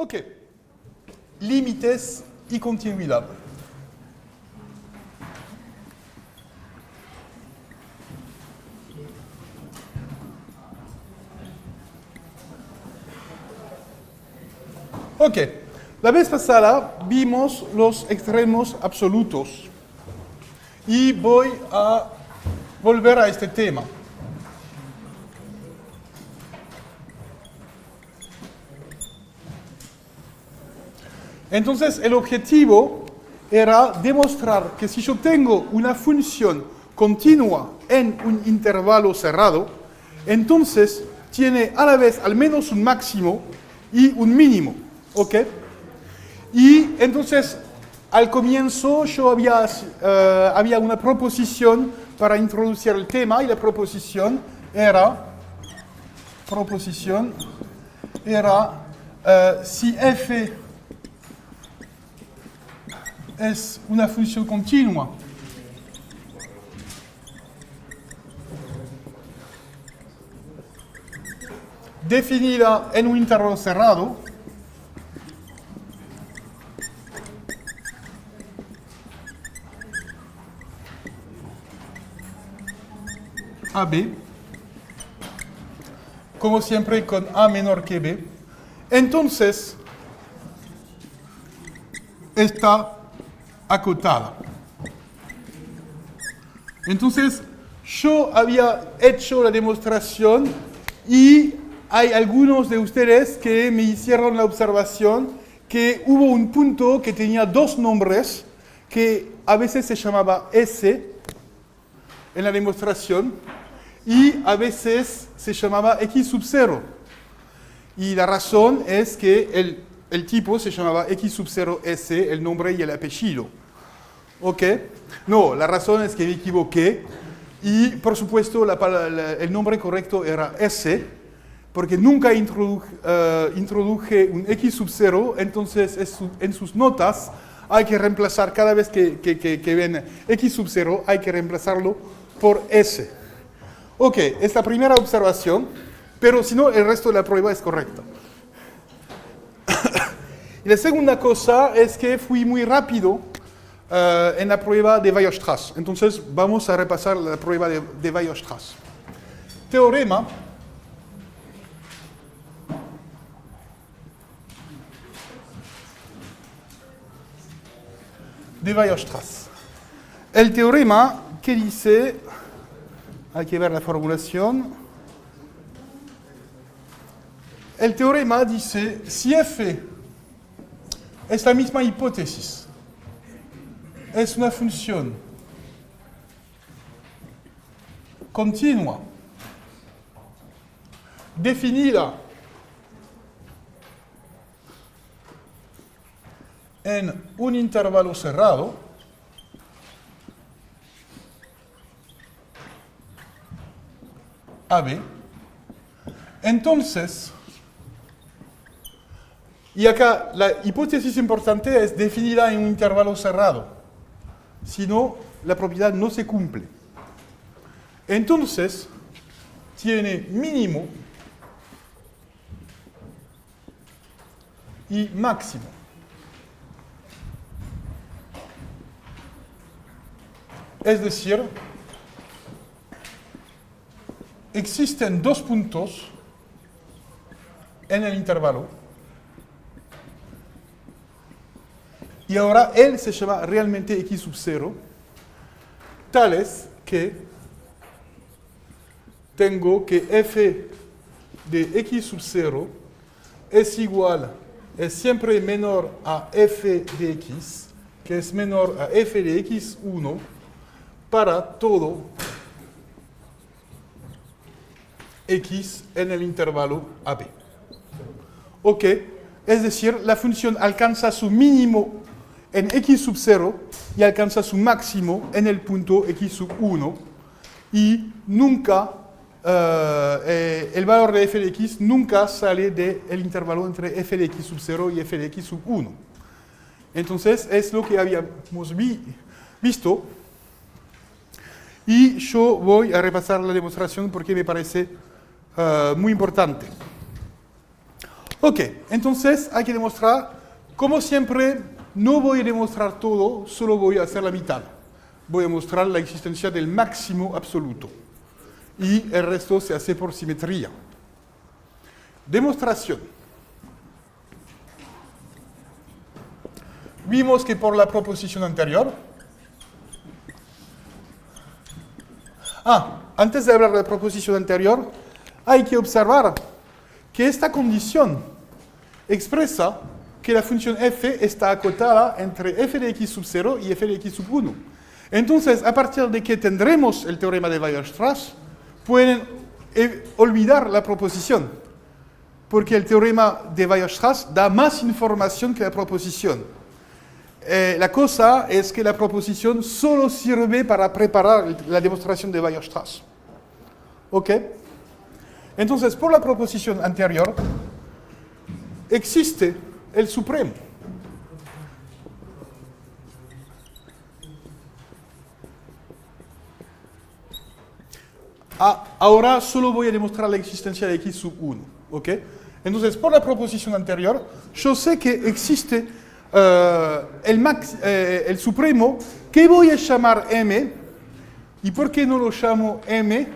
Ok. Límites y continuidad. Ok. La vez pasada vimos los extremos absolutos. Y voy a volver a este tema. Entonces, el objetivo era demostrar que si yo tengo una función continua en un intervalo cerrado, entonces tiene a la vez al menos un máximo y un mínimo. ¿Ok? Y entonces, al comienzo yo había una proposición para introducir el tema y la proposición era si f es una función continua definida en un intervalo cerrado, AB, como siempre con A menor que B, entonces está acotada. Entonces, yo había hecho la demostración y hay algunos de ustedes que me hicieron la observación que hubo un punto que tenía dos nombres, que a veces se llamaba S en la demostración y a veces se llamaba X sub 0. Y la razón es que el tipo se llamaba X sub 0 S, el nombre y el apellido. ¿Ok? No, la razón es que me equivoqué. Y, por supuesto, el nombre correcto era S, porque nunca introduje un X sub 0, entonces en sus notas hay que reemplazar, cada vez que ven X sub 0, hay que reemplazarlo por S. Ok, es la primera observación, pero si no, el resto de la prueba es correcto. Y la segunda cosa es que fui muy rápido en la prueba de Weierstrass. Entonces vamos a repasar la prueba de Weierstrass. Teorema de Weierstrass. El teorema que dice, hay que ver la formulación. El teorema dice, si f es la misma hipótesis, es una función continua, definida en un intervalo cerrado, AB, entonces, y acá la hipótesis importante es definida en un intervalo cerrado, si no, la propiedad no se cumple. Entonces, tiene mínimo y máximo. Es decir, existen dos puntos en el intervalo y ahora él se llama realmente X sub 0, tales que tengo que f de X sub 0 es siempre menor a f de X, que es menor a f de X1 para todo X en el intervalo AB. Ok, es decir, la función alcanza su mínimo en X sub 0 y alcanza su máximo en el punto X sub 1 y nunca, el valor de f de x nunca sale del intervalo entre f de x sub 0 y f de x sub 1. Entonces es lo que habíamos visto y yo voy a repasar la demostración porque me parece muy importante. Ok, entonces hay que demostrar, como siempre, no voy a demostrar todo, solo voy a hacer la mitad. Voy a mostrar la existencia del máximo absoluto. Y el resto se hace por simetría. Demostración. Vimos que por la proposición anterior... antes de hablar de la proposición anterior, hay que observar que esta condición expresa que la función f está acotada entre f de x sub 0 y f de x sub 1. Entonces, a partir de que tendremos el teorema de Weierstrass, pueden olvidar la proposición, porque el teorema de Weierstrass da más información que la proposición. La cosa es que la proposición solo sirve para preparar la demostración de Weierstrass. ¿Ok? Entonces, por la proposición anterior, existe el supremo. Ahora solo voy a demostrar la existencia de x sub 1. ¿Ok? Entonces, por la proposición anterior, yo sé que existe el supremo que voy a llamar m. ¿Y por qué no lo llamo m?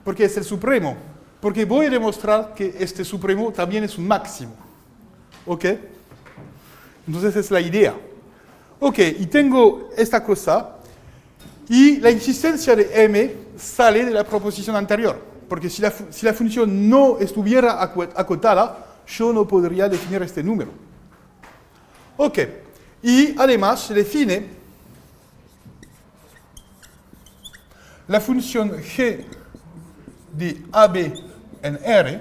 Porque es el supremo. Porque voy a demostrar que este supremo también es un máximo. ¿Ok? Entonces es la idea. Ok, y tengo esta cosa. Y la existencia de m sale de la proposición anterior. Porque si la función no estuviera acotada, yo no podría definir este número. Ok, y además se define la función g de AB en R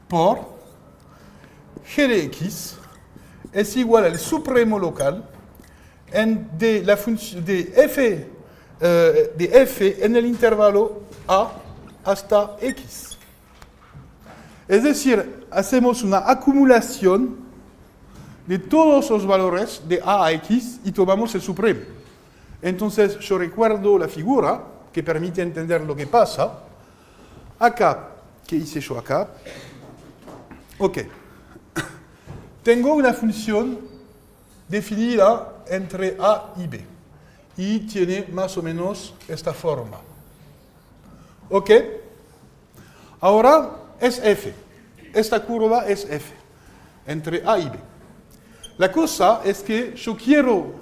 por g de x es igual al supremo local de la función de f en el intervalo a hasta x. Es decir, hacemos una acumulación de todos los valores de a x y tomamos el supremo. Entonces yo recuerdo la figura que permite entender lo que pasa. Acá, ¿qué hice yo acá? Ok. Tengo una función definida entre a y b. Y tiene más o menos esta forma. Ok. Ahora es f. Esta curva es f. Entre a y b. La cosa es que yo quiero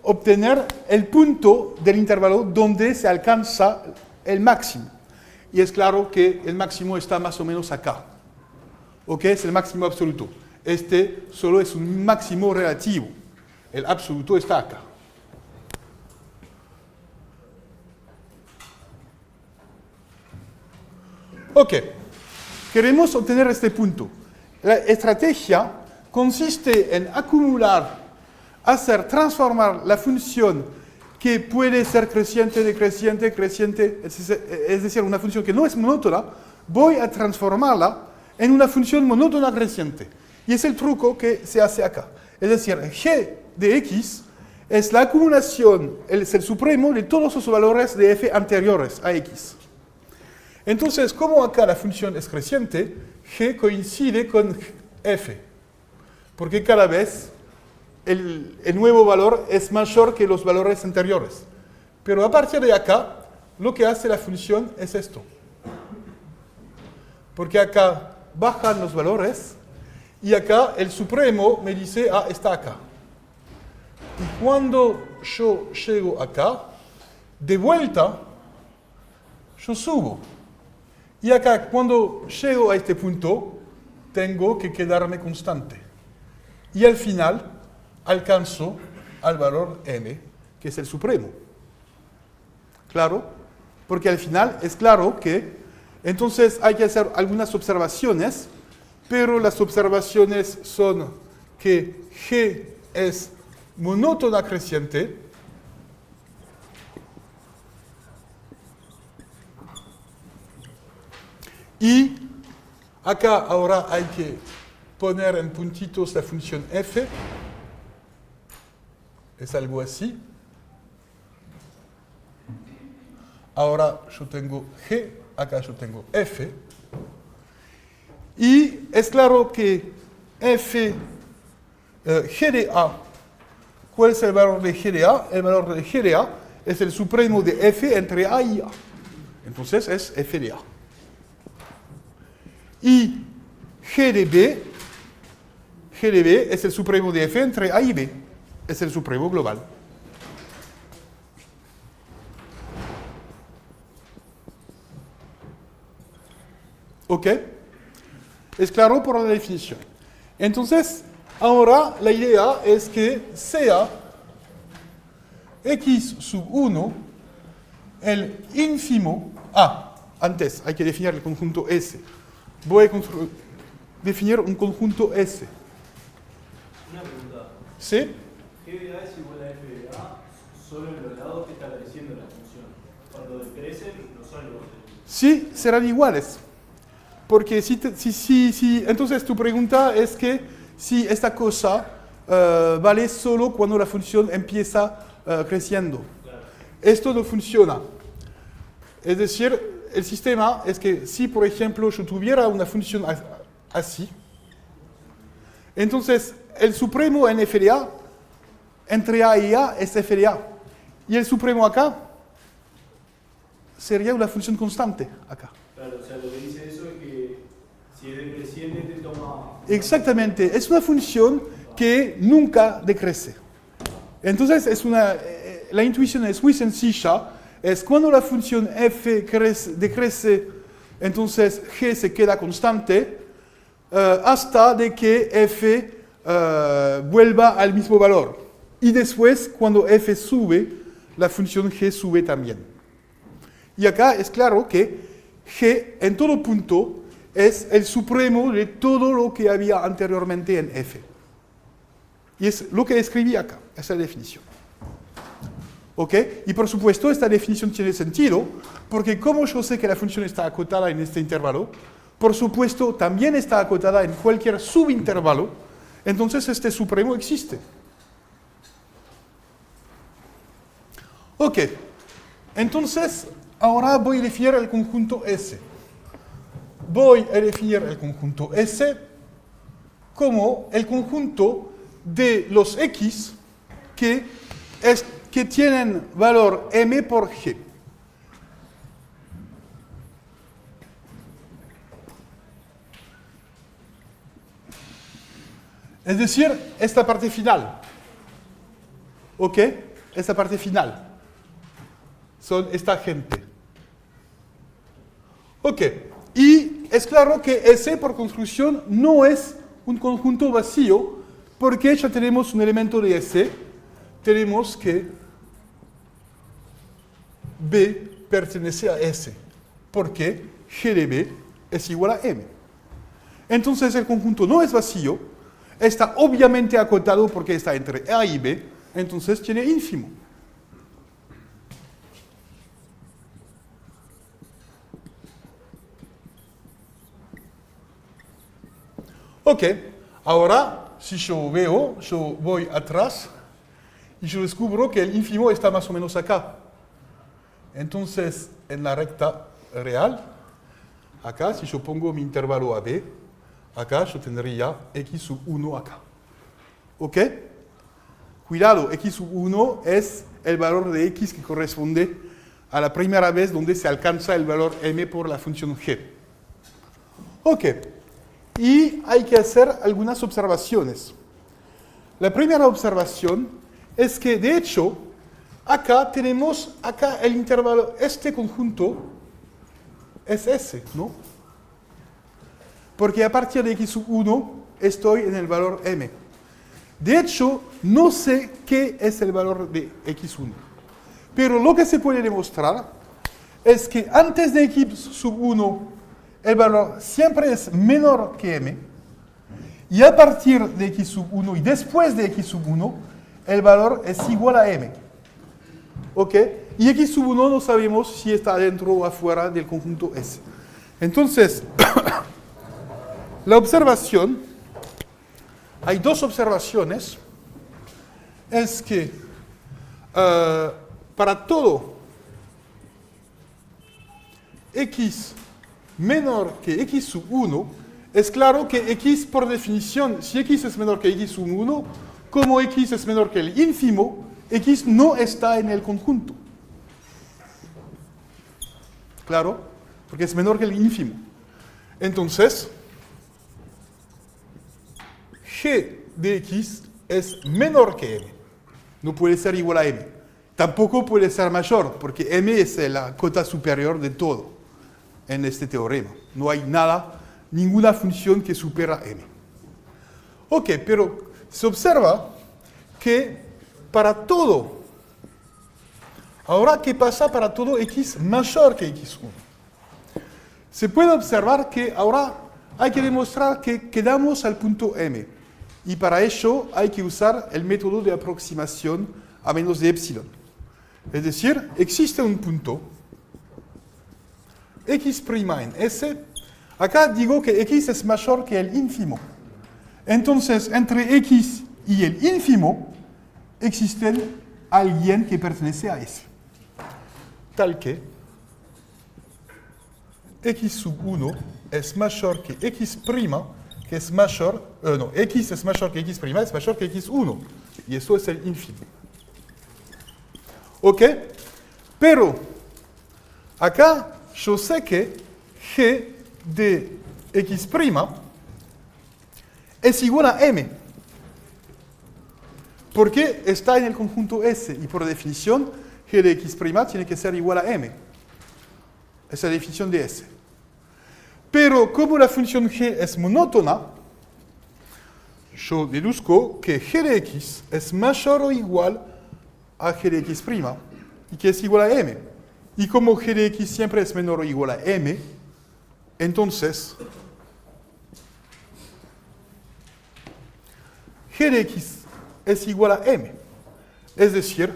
obtener el punto del intervalo donde se alcanza el máximo. Y es claro que el máximo está más o menos acá. ¿Ok? Es el máximo absoluto. Este solo es un máximo relativo. El absoluto está acá. Ok. Queremos obtener este punto. La estrategia consiste en transformar la función que puede ser creciente, decreciente, creciente, es decir, una función que no es monótona, voy a transformarla en una función monótona creciente. Y es el truco que se hace acá. Es decir, g de x es la acumulación, es el supremo de todos los valores de f anteriores a x. Entonces, como acá la función es creciente, g coincide con f, porque cada vez el nuevo valor es mayor que los valores anteriores. Pero a partir de acá, lo que hace la función es esto. Porque acá bajan los valores y acá el supremo me dice, está acá. Y cuando yo llego acá, de vuelta, yo subo. Y acá, cuando llego a este punto, tengo que quedarme constante. Y al final, alcanzo al valor m, que es el supremo. ¿Claro? Porque al final es claro que, entonces hay que hacer algunas observaciones, pero las observaciones son que g es monótona creciente, y acá ahora hay que poner en puntitos la función f. Es algo así. Ahora yo tengo g, acá yo tengo f. Y es claro que f g de A, ¿cuál es el valor de g de A? El valor de g de A es el supremo de f entre A y A. Entonces es f de A. Y g de B es el supremo de f entre A y B. Es el supremo global. ¿Ok? Es claro por la definición. Entonces, ahora la idea es que sea x sub 1 el ínfimo. Antes hay que definir el conjunto S. Voy a definir un conjunto S. Una pregunta. ¿Sí? G de A es igual a F de A solo en los lados que está creciendo la función. Cuando decrecen, no son iguales. Sí, serán iguales. Porque entonces tu pregunta es que si esta cosa vale solo cuando la función empieza creciendo. Claro. Esto no funciona. Es decir, el sistema es que si, por ejemplo, yo tuviera una función así, entonces el supremo en f de A, entre A y A, es f de A. Y el supremo acá sería una función constante acá. Claro, o sea, lo que dice eso es que si es decreciente te toma... Exactamente, es una función que nunca decrece. Entonces la intuición es muy sencilla, es cuando la función f decrece, entonces g se queda constante hasta de que f vuelva al mismo valor. Y después, cuando f sube, la función g sube también. Y acá es claro que g en todo punto es el supremo de todo lo que había anteriormente en f. Y es lo que escribí acá, esa definición. ¿Ok? Y por supuesto, esta definición tiene sentido, porque como yo sé que la función está acotada en este intervalo, por supuesto, también está acotada en cualquier subintervalo, entonces este supremo existe. Ok, entonces ahora voy a definir el conjunto S. Voy a definir el conjunto S como el conjunto de los X que tienen valor M por G. Es decir, esta parte final. ¿Ok? Esta parte final. Son esta gente. Ok. Y es claro que S por construcción no es un conjunto vacío, porque ya tenemos un elemento de S. Tenemos que B pertenece a S, porque G de B es igual a M. Entonces el conjunto no es vacío, está obviamente acotado porque está entre A y B, entonces tiene ínfimo. Ok, ahora si yo voy atrás y yo descubro que el ínfimo está más o menos acá. Entonces, en la recta real, acá, si yo pongo mi intervalo AB, acá yo tendría x sub 1 acá. ¿Ok? Cuidado, x sub 1 es el valor de x que corresponde a la primera vez donde se alcanza el valor m por la función g. Ok. Y hay que hacer algunas observaciones. La primera observación es que, de hecho, acá tenemos el intervalo, este conjunto es S, ¿no? Porque a partir de x sub 1 estoy en el valor m. De hecho, no sé qué es el valor de x1. Pero lo que se puede demostrar es que antes de x sub 1 el valor siempre es menor que m. Y a partir de x sub 1 y después de x sub 1 el valor es igual a m. ¿Ok? Y x sub 1 no sabemos si está dentro o afuera del conjunto S. Entonces, la observación, hay dos observaciones, es que para todo x menor que x sub 1, es claro que x por definición, si x es menor que x sub 1, como x es menor que el ínfimo, x no está en el conjunto. Claro, porque es menor que el ínfimo. Entonces, g de x es menor que m. No puede ser igual a m. Tampoco puede ser mayor, porque m es la cota superior de todo en este teorema. No hay nada, ninguna función que supera m. Ok, pero se observa que para todo, ahora, ¿qué pasa para todo x mayor que x1? Se puede observar que ahora hay que demostrar que quedamos al punto m. Y para ello hay que usar el método de aproximación a menos de epsilon. Es decir, existe un punto x' en S. Acá digo que x es mayor que el ínfimo. Entonces, entre x y el ínfimo existe alguien que pertenece a S. Tal que x sub 1 es mayor que x', que es mayor, x es mayor que x', es mayor que x1. Y eso es el ínfimo. ¿Ok? Pero acá yo sé que g de x' es igual a m. Porque está en el conjunto S. Y por definición, g de x' tiene que ser igual a m. Esa es la definición de S. Pero como la función g es monótona, yo deduzco que g de x es mayor o igual a g de x' y que es igual a m. Y como g de x siempre es menor o igual a m, entonces g de x es igual a m. Es decir,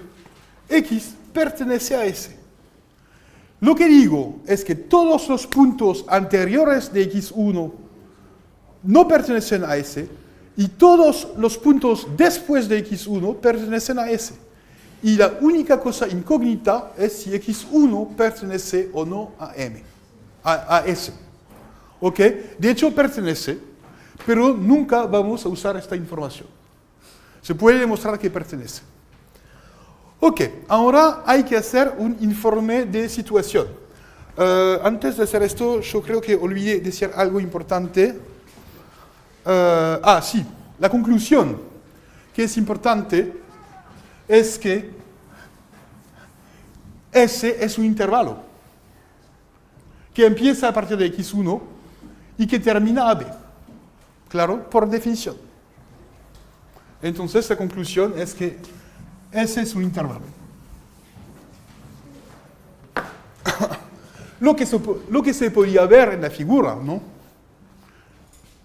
x pertenece a S. Lo que digo es que todos los puntos anteriores de x1 no pertenecen a S y todos los puntos después de x1 pertenecen a S. Y la única cosa incógnita es si x1 pertenece o no a M, a S. ¿Ok? De hecho pertenece, pero nunca vamos a usar esta información. Se puede demostrar que pertenece. Ok, ahora hay que hacer un informe de situación. Antes de hacer esto, yo creo que olvidé decir algo importante. Sí, la conclusión que es importante es que S es un intervalo que empieza a partir de x1 y que termina a b. Claro, por definición. Entonces la conclusión es que S es un intervalo. Lo que se podía ver en la figura, ¿no?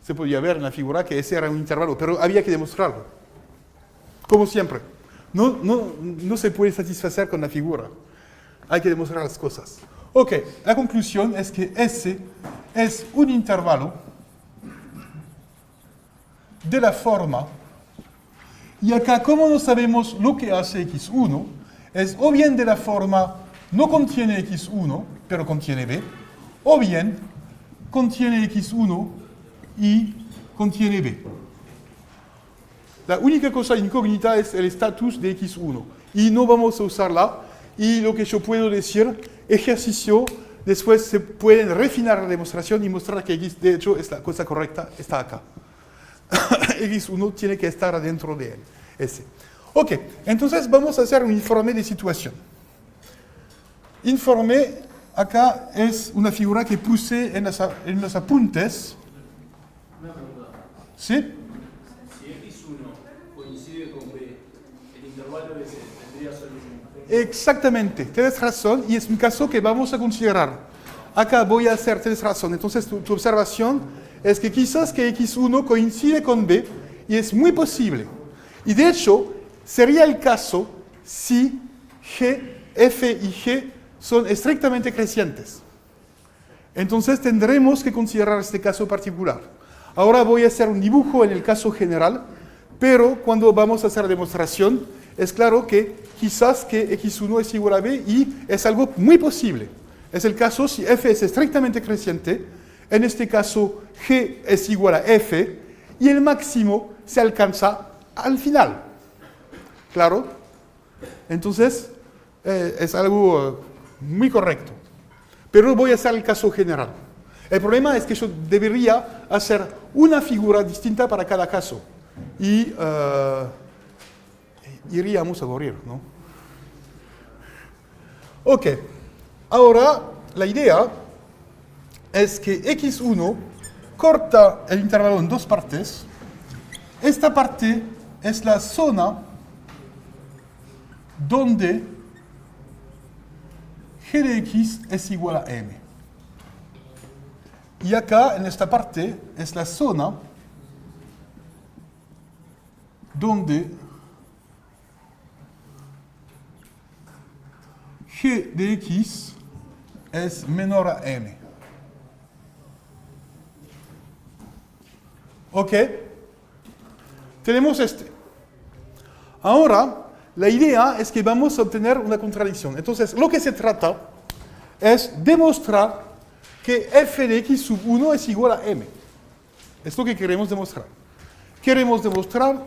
Se podía ver en la figura que ese era un intervalo, pero había que demostrarlo. Como siempre. No se puede satisfacer con la figura. Hay que demostrar las cosas. Ok, la conclusión es que S es un intervalo de la forma. Y acá, como no sabemos lo que hace x1, es o bien de la forma no contiene x1, pero contiene b, o bien contiene x1 y contiene b. La única cosa incógnita es el estatus de x1 y no vamos a usarla. Y lo que yo puedo decir, ejercicio, después se pueden refinar la demostración y mostrar que x, de hecho, es la cosa correcta, está acá. x1 tiene que estar adentro de él. Ese. Ok, entonces vamos a hacer un informe de situación. Informe, acá es una figura que puse en los apuntes. Una pregunta. ¿Sí? Si x1 coincide con b, el intervalo ese tendría solución. Exactamente, tienes razón y es un caso que vamos a considerar. Acá voy a hacer, tienes razón. Entonces tu observación es que quizás que x1 coincide con b y es muy posible. Y de hecho, sería el caso si G, F y G son estrictamente crecientes. Entonces tendremos que considerar este caso particular. Ahora voy a hacer un dibujo en el caso general, pero cuando vamos a hacer la demostración, es claro que quizás que x1 es igual a b y es algo muy posible. Es el caso si f es estrictamente creciente, En este caso, G es igual a F y el máximo se alcanza al final. ¿Claro? Entonces, es algo muy correcto. Pero voy a hacer el caso general. El problema es que yo debería hacer una figura distinta para cada caso. Y iríamos a morir, ¿no? Ok. Ahora, la idea es que x1 corta el intervalo en dos partes. Esta parte es la zona donde g de x es igual a m. Y acá, en esta parte, es la zona donde g de x es menor a m. ¿Ok? Tenemos este. Ahora, la idea es que vamos a obtener una contradicción. Entonces, lo que se trata es demostrar que f de x sub 1 es igual a m. Es lo que queremos demostrar. Queremos demostrar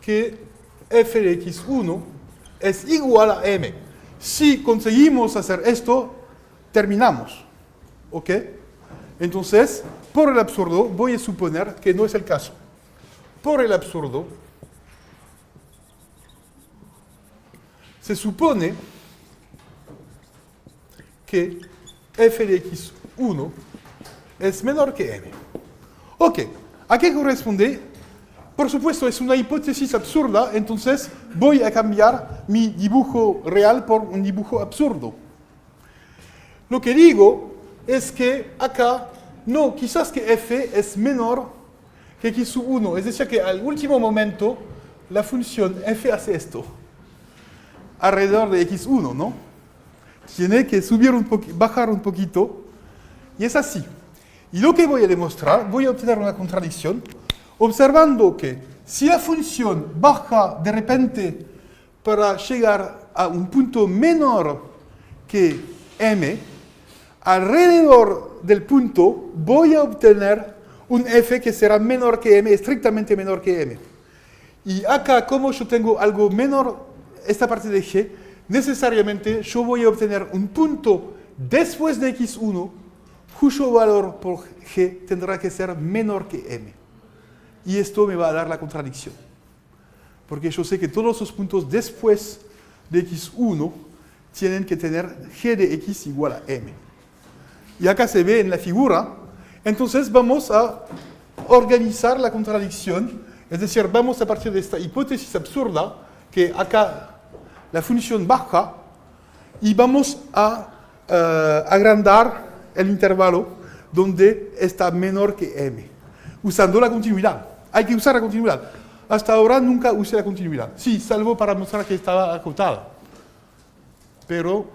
que f de x1 es igual a m. Si conseguimos hacer esto, terminamos. ¿Ok? Entonces, por el absurdo, voy a suponer que no es el caso. Por el absurdo, se supone que f de x1 es menor que m. Ok, ¿a qué corresponde? Por supuesto, es una hipótesis absurda, entonces voy a cambiar mi dibujo real por un dibujo absurdo. Lo que digo es que acá, no, quizás que f es menor que x sub 1, es decir, que al último momento la función f hace esto, alrededor de x1, ¿no? Tiene que subir bajar un poquito, y es así. Y lo que voy a demostrar, voy a obtener una contradicción, observando que si la función baja de repente para llegar a un punto menor que m, alrededor del punto voy a obtener un f que será menor que m, estrictamente menor que m. Y acá, como yo tengo algo menor, esta parte de g, necesariamente yo voy a obtener un punto después de x1 cuyo valor por g tendrá que ser menor que m. Y esto me va a dar la contradicción. Porque yo sé que todos los puntos después de x1 tienen que tener g de x igual a m. Y acá se ve en la figura. Entonces vamos a organizar la contradicción. Es decir, vamos a partir de esta hipótesis absurda, que acá la función baja, y vamos a agrandar el intervalo donde está menor que m, usando la continuidad. Hay que usar la continuidad. Hasta ahora nunca usé la continuidad. Sí, salvo para mostrar que estaba acotada. Pero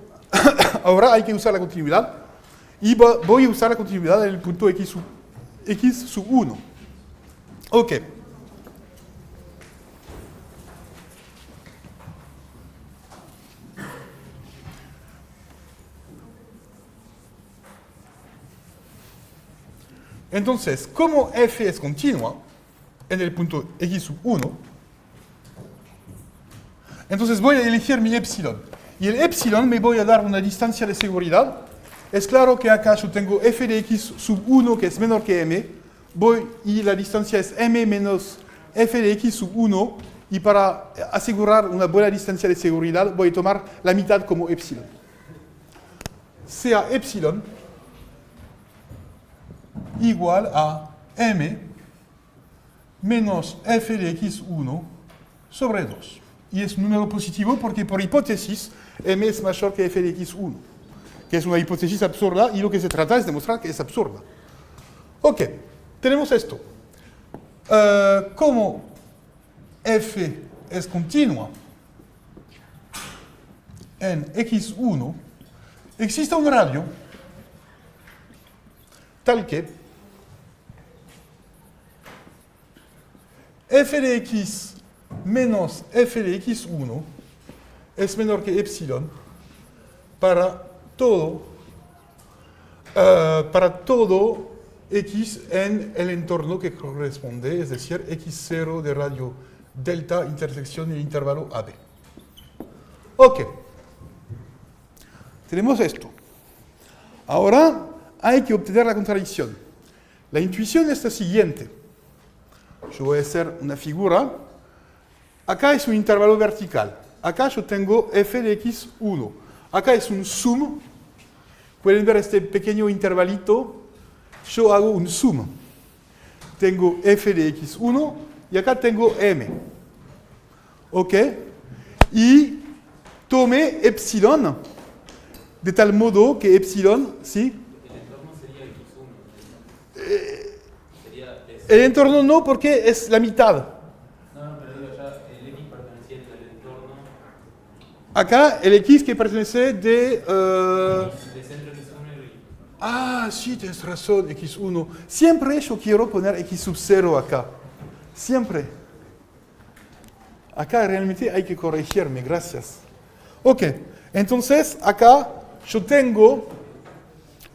ahora hay que usar la continuidad. Y voy a usar la continuidad en el punto x sub 1. Ok. Entonces, como f es continua en el punto x sub 1, entonces voy a elegir mi epsilon. Y el epsilon me voy a dar una distancia de seguridad. Es claro que acá yo tengo f de x sub 1 que es menor que m, y la distancia es m menos f de x sub 1, y para asegurar una buena distancia de seguridad voy a tomar la mitad como epsilon. Sea epsilon igual a m menos f de x1 sobre 2. Y es un número positivo porque por hipótesis m es mayor que f de x1, que es una hipótesis absurda, y lo que se trata es demostrar que es absurda. Ok, tenemos esto. Como f es continua en x1, existe un radio tal que f de x menos f de x1 es menor que epsilon para todo x en el entorno que corresponde, es decir, x0 de radio delta intersección el intervalo AB. Ok. Tenemos esto. Ahora hay que obtener la contradicción. La intuición es la siguiente. Yo voy a hacer una figura. Acá es un intervalo vertical. Acá yo tengo f de x1. Acá es un zoom. Pueden ver este pequeño intervalito. Yo hago un zoom. Tengo f de x1 y acá tengo m. ¿Ok? Y tomé epsilon de tal modo que epsilon, ¿sí? El entorno sería x1. Sería El entorno no, porque es la mitad. No, pero digo ya, el x perteneciente al entorno. Acá el x que pertenece de... De centro x1 y... Ah, sí, tienes razón, x1. Siempre yo quiero poner x sub 0 acá. Siempre. Acá realmente hay que corregirme, gracias. Ok, entonces acá yo tengo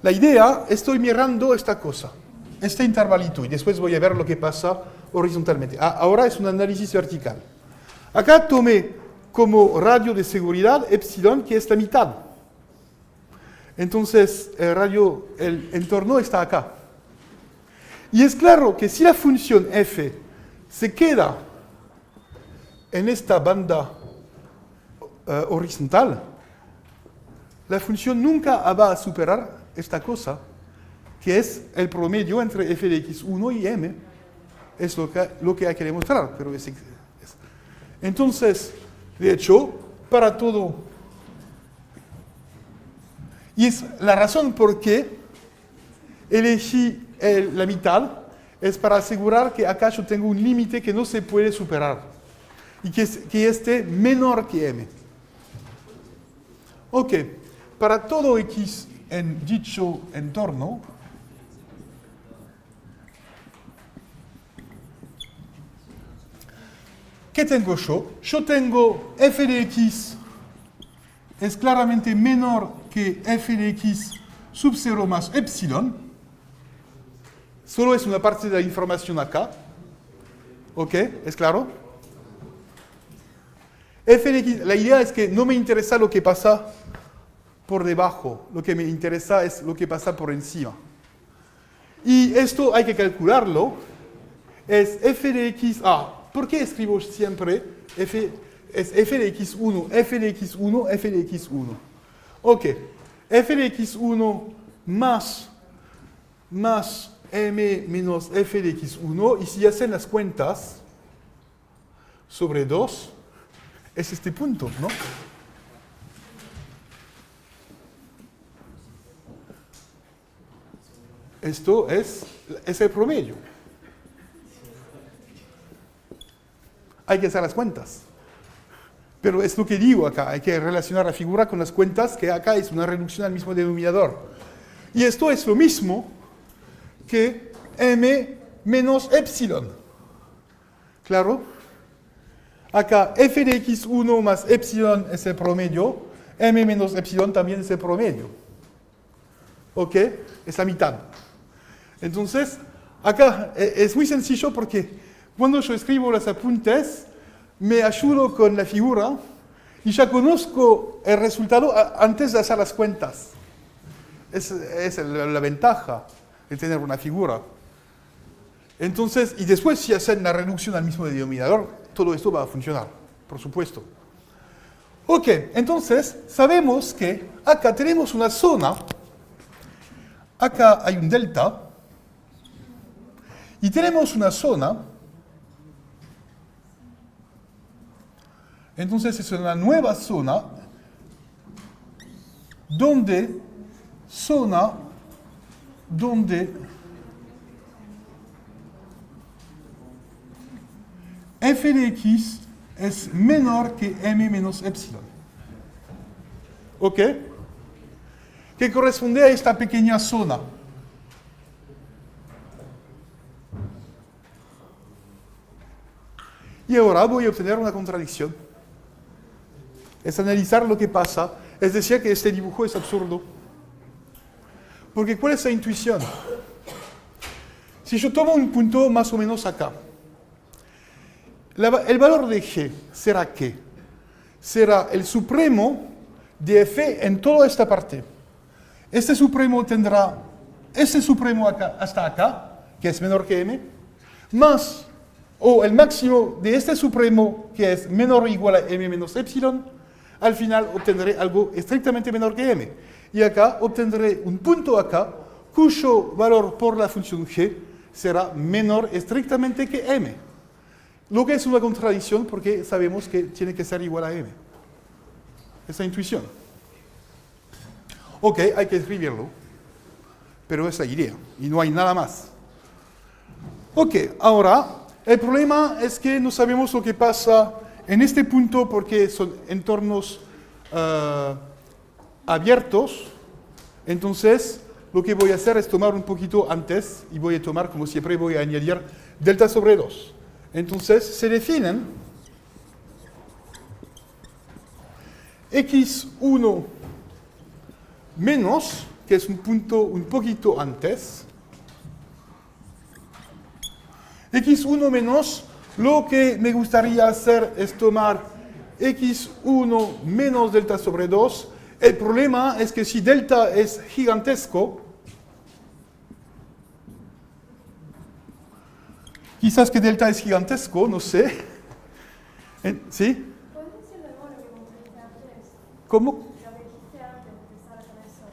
la idea, estoy mirando esta cosa, este intervalito, y después voy a ver lo que pasa horizontalmente. Ahora es un análisis vertical. Acá tomé como radio de seguridad epsilon, que es la mitad. Entonces el entorno está acá. Y es claro que si la función f se queda en esta banda horizontal, la función nunca va a superar esta cosa, que es el promedio entre f de x1 y m. Es lo que hay que demostrar. Pero entonces, de hecho, para todo... Y es la razón por qué elegí la mitad, es para asegurar que acá yo tengo un límite que no se puede superar y que esté menor que m. Ok, para todo x en dicho entorno, ¿qué tengo yo? Yo tengo f de x es claramente menor que f de x sub 0 más epsilon. Solo es una parte de la información acá. ¿Ok? ¿Es claro? F de x, la idea es que no me interesa lo que pasa por debajo. Lo que me interesa es lo que pasa por encima. Y esto hay que calcularlo. Es f de x... ¿por qué escribo siempre f? Es f de x1, f de x1, f de x1. Ok. F de x1 más m menos f de x1. Y si hacen las cuentas sobre 2, es este punto, ¿no? Esto es el promedio. Hay que hacer las cuentas. Pero es lo que digo acá, hay que relacionar la figura con las cuentas, que acá es una reducción al mismo denominador. Y esto es lo mismo que m menos epsilon. ¿Claro? Acá f de x1 más epsilon es el promedio, m menos epsilon también es el promedio. ¿Ok? Es la mitad. Entonces, acá es muy sencillo porque cuando yo escribo los apuntes, me ayudo con la figura y ya conozco el resultado antes de hacer las cuentas. Es la ventaja de tener una figura. Entonces, y después si hacen la reducción al mismo denominador, todo esto va a funcionar, por supuesto. Ok, entonces sabemos que acá tenemos una zona, acá hay un delta, y tenemos una zona. Entonces es una nueva zona donde f de x es menor que m menos epsilon. ¿Ok? Que corresponde a esta pequeña zona. Y ahora voy a obtener una contradicción. es analizar lo que pasa, es decir, que este dibujo es absurdo. Porque ¿cuál es la intuición? Si yo tomo un punto más o menos acá, el valor de G será ¿qué? Será el supremo de F en toda esta parte. Este supremo tendrá este supremo acá, hasta acá, que es menor que M, más, o el máximo de este supremo, que es menor o igual a M menos epsilon. Al final obtendré algo estrictamente menor que M. Y acá obtendré un punto acá, cuyo valor por la función G será menor estrictamente que M. Lo que es una contradicción porque sabemos que tiene que ser igual a M. Esa intuición. Ok, hay que escribirlo. Pero es la idea. Y no hay nada más. Ok, ahora, el problema es que no sabemos lo que pasa en este punto porque son entornos abiertos. Entonces, lo que voy a hacer es tomar un poquito antes y voy a tomar, como siempre, voy a añadir delta sobre 2. Entonces, se definen x1 menos, que es un punto un poquito antes, x1 menos, lo que me gustaría hacer es tomar x1 menos delta sobre 2. El problema es que si delta es gigantesco, quizás que delta es gigantesco, no sé. ¿Sí? ¿Puedes decir de nuevo lo que construiste antes? ¿Cómo? Lo que dijiste antes de empezar con eso.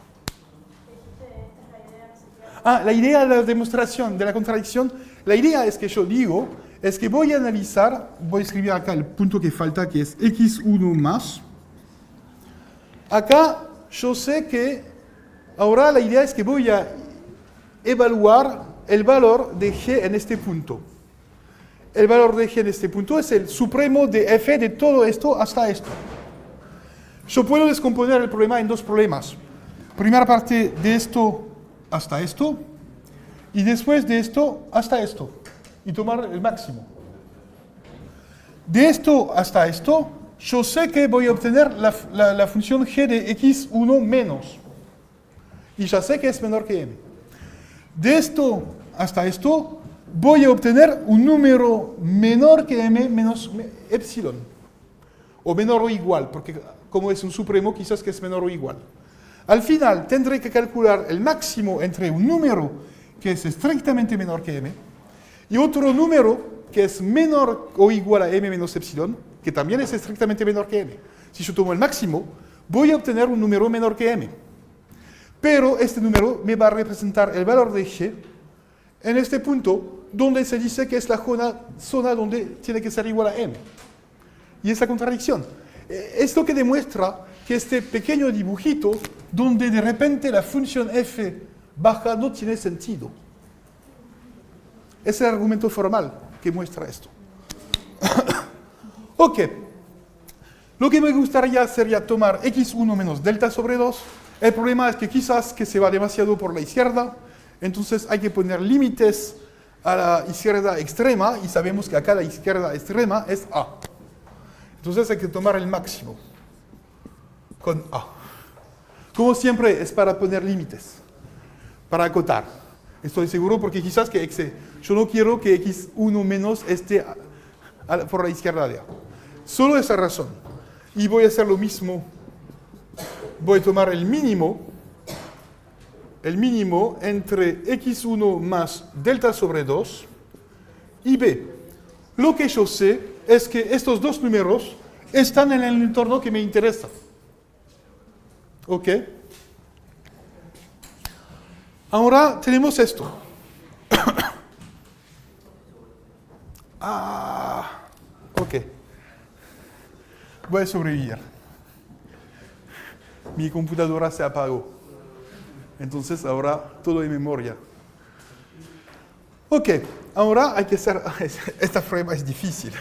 Dijiste, esta es la idea, no sé qué. Ah, la idea de la demostración, de la contradicción, la idea es que yo digo, es que voy a analizar, voy a escribir acá el punto que falta, que es x1 más. Acá yo sé que ahora la idea es que voy a evaluar el valor de G en este punto. El valor de G en este punto es el supremo de F de todo esto hasta esto. Yo puedo descomponer el problema en dos problemas. Primera parte de esto hasta esto, y después de esto hasta esto, y tomar el máximo. De esto hasta esto, yo sé que voy a obtener la función G de x1 menos, y ya sé que es menor que M. De esto hasta esto, voy a obtener un número menor que M menos epsilon, o menor o igual, porque como es un supremo, quizás que es menor o igual. Al final, tendré que calcular el máximo entre un número que es estrictamente menor que M, y otro número que es menor o igual a M menos epsilon, que también es estrictamente menor que M. Si yo tomo el máximo, voy a obtener un número menor que M. Pero este número me va a representar el valor de G en este punto, donde se dice que es la zona donde tiene que ser igual a M. Y esa contradicción. Es lo que demuestra que este pequeño dibujito, donde de repente la función f baja, no tiene sentido. Es el argumento formal que muestra esto. Ok. Lo que me gustaría sería tomar x1 menos delta sobre 2. El problema es que quizás que se va demasiado por la izquierda, entonces hay que poner límites a la izquierda extrema, y sabemos que acá la izquierda extrema es A. Entonces hay que tomar el máximo con A. Como siempre, es para poner límites, para acotar. Estoy seguro porque quizás que yo no quiero que x1 menos esté por la izquierda de A. Solo esa razón. Y voy a hacer lo mismo. Voy a tomar el mínimo entre x1 más delta sobre 2 y b. Lo que yo sé es que estos dos números están en el entorno que me interesa. ¿Ok? Ahora tenemos esto. Ok. Voy a sobrevivir. Mi computadora se apagó. Entonces ahora todo en memoria. Ok, ahora hay que hacer... Esta prueba es difícil.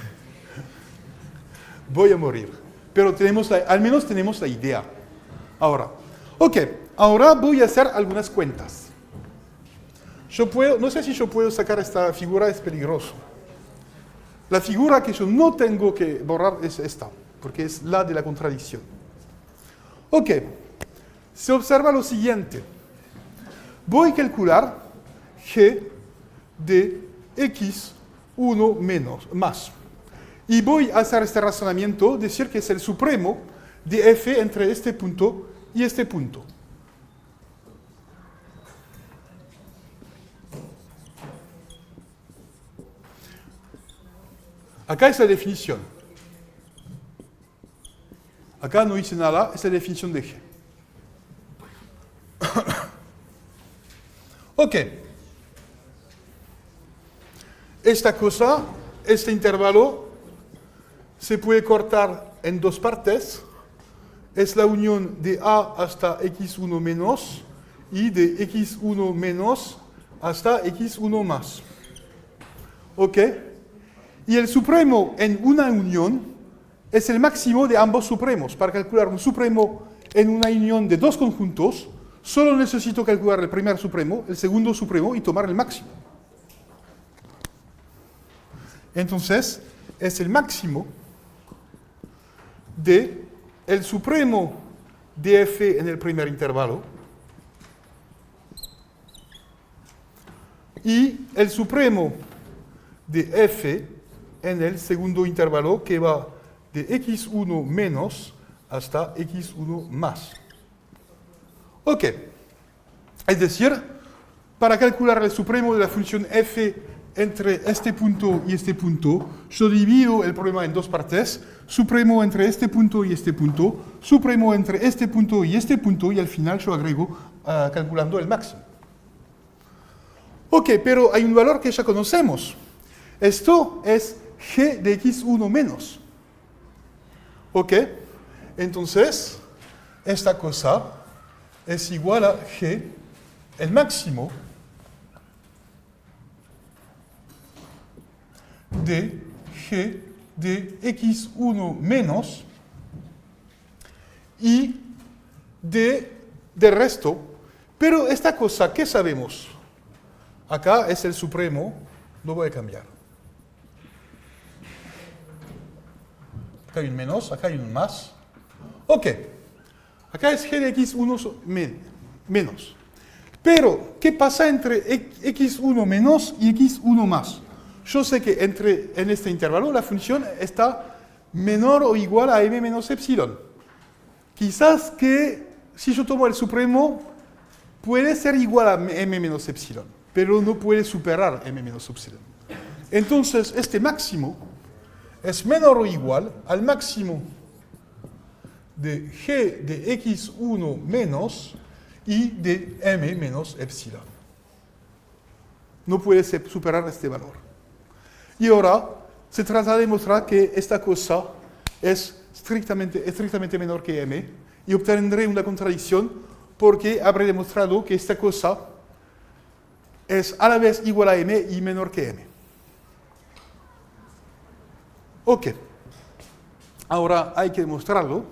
Voy a morir. Pero al menos tenemos la idea. Ahora, ok, ahora voy a hacer algunas cuentas. No sé si yo puedo sacar esta figura, es peligroso. La figura que yo no tengo que borrar es esta. porque es la de la contradicción. Ok, se observa lo siguiente. Voy a calcular g de x1 menos, más. Y voy a hacer este razonamiento, decir que es el supremo de f entre este punto y este punto. Acá es la definición. Acá no hice nada, es la definición de G. Ok. Esta cosa, este intervalo, se puede cortar en dos partes. Es la unión de A hasta x1 menos y de x1 menos hasta x1 más. Ok. Y el supremo en una unión es el máximo de ambos supremos. Para calcular un supremo en una unión de dos conjuntos, solo necesito calcular el primer supremo, el segundo supremo y tomar el máximo. Entonces, es el máximo de el supremo de f en el primer intervalo y el supremo de f en el segundo intervalo que va de x1 menos hasta x1 más. Ok, es decir, para calcular el supremo de la función f entre este punto y este punto, yo divido el problema en dos partes, supremo entre este punto y este punto, supremo entre este punto y al final yo agrego calculando el máximo. Ok, pero hay un valor que ya conocemos. Esto es g de x1 menos. Ok, entonces esta cosa es igual a g, el máximo de g de x1 menos y del resto. Pero esta cosa, ¿qué sabemos? Acá es el supremo, lo voy a cambiar. Acá hay un menos, acá hay un más. Ok, acá es g de x1 menos. Pero, ¿qué pasa entre x1 menos y x1 más? Yo sé que en este intervalo la función está menor o igual a m menos epsilon. Quizás que si yo tomo el supremo puede ser igual a m menos epsilon, pero no puede superar m menos epsilon. Entonces este máximo es menor o igual al máximo de g de x1 menos y de m menos epsilon. No puede superar este valor. Y ahora se trata de demostrar que esta cosa es estrictamente menor que m y obtendré una contradicción porque habré demostrado que esta cosa es a la vez igual a m y menor que m. Ok. Ahora hay que demostrarlo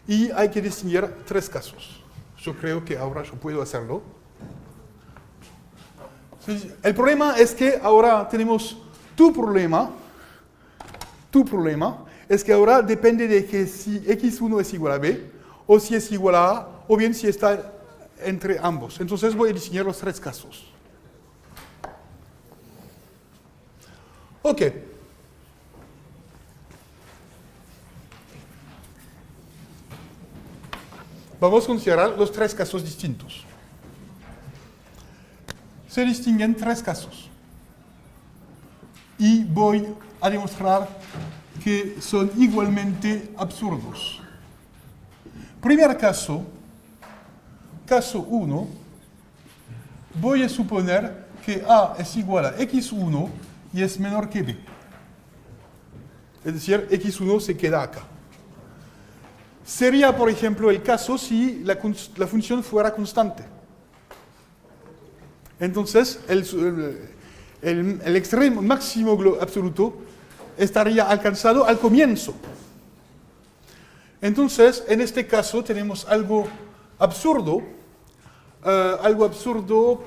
y hay que distinguir tres casos. Yo creo que ahora yo puedo hacerlo. El problema es que ahora tenemos tu problema es que ahora depende de que si x1 es igual a b, o si es igual a a, o bien si está entre ambos. Entonces voy a diseñar los tres casos. Ok. Vamos a considerar los tres casos distintos. Se distinguen tres casos. Y voy a demostrar que son igualmente absurdos. Primer caso, caso 1, voy a suponer que A es igual a x1 y es menor que b. Es decir, x1 se queda acá. Sería, por ejemplo, el caso si la función fuera constante. Entonces, el extremo máximo absoluto estaría alcanzado al comienzo. Entonces, en este caso tenemos algo absurdo.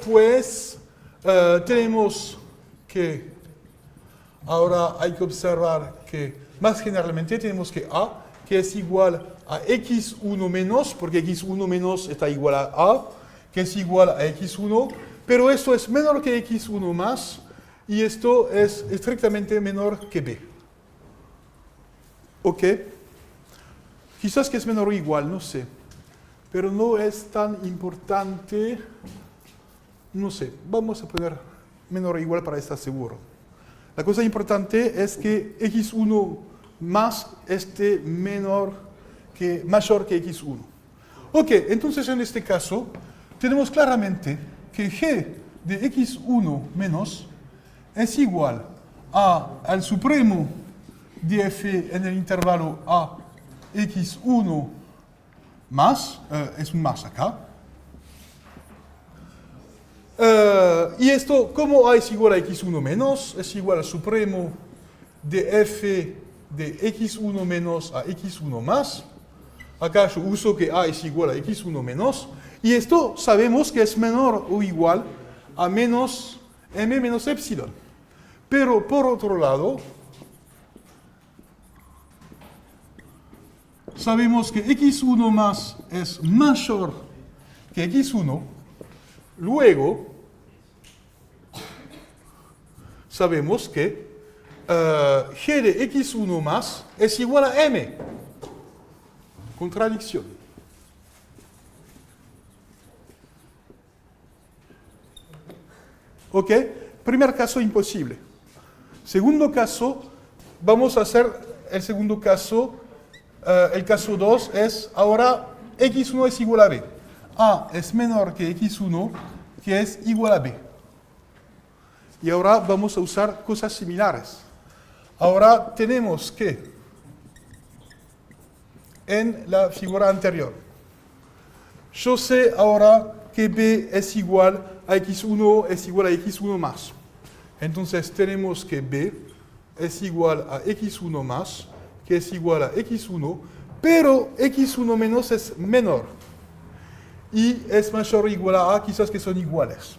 Pues tenemos que ahora hay que observar que más generalmente tenemos que A, que es igual a x1 menos, porque x1 menos está igual a A, que es igual a x1, pero esto es menor que x1 más, y esto es estrictamente menor que b. ¿Ok? Quizás que es menor o igual, no sé. Pero no es tan importante. No sé, vamos a poner menor o igual para estar seguro. La cosa importante es que x1 más esté mayor que x1. Ok, entonces en este caso tenemos claramente que g de x1 menos es igual al supremo de f en el intervalo a x1 más, es un más acá. Y esto, como a es igual a x1 menos, es igual al supremo de f de x1 menos a x1 más. Acá yo uso que a es igual a x1 menos. Y esto sabemos que es menor o igual a menos m menos epsilon. Pero por otro lado, sabemos que x1 más es mayor que x1. Luego, sabemos que g de x1 más es igual a m. Contradicción. ¿Ok? Primer caso imposible. Segundo caso, vamos a hacer el segundo caso. El caso 2 es, ahora x1 es igual a b. A es menor que x1, que es igual a b. Y ahora vamos a usar cosas similares. Ahora tenemos que, en la figura anterior, yo sé ahora que b es igual a x1 es igual a x1 más. Entonces tenemos que b es igual a x1 más, que es igual a x1, pero x1 menos es menor. Y es mayor o igual a a, quizás que son iguales.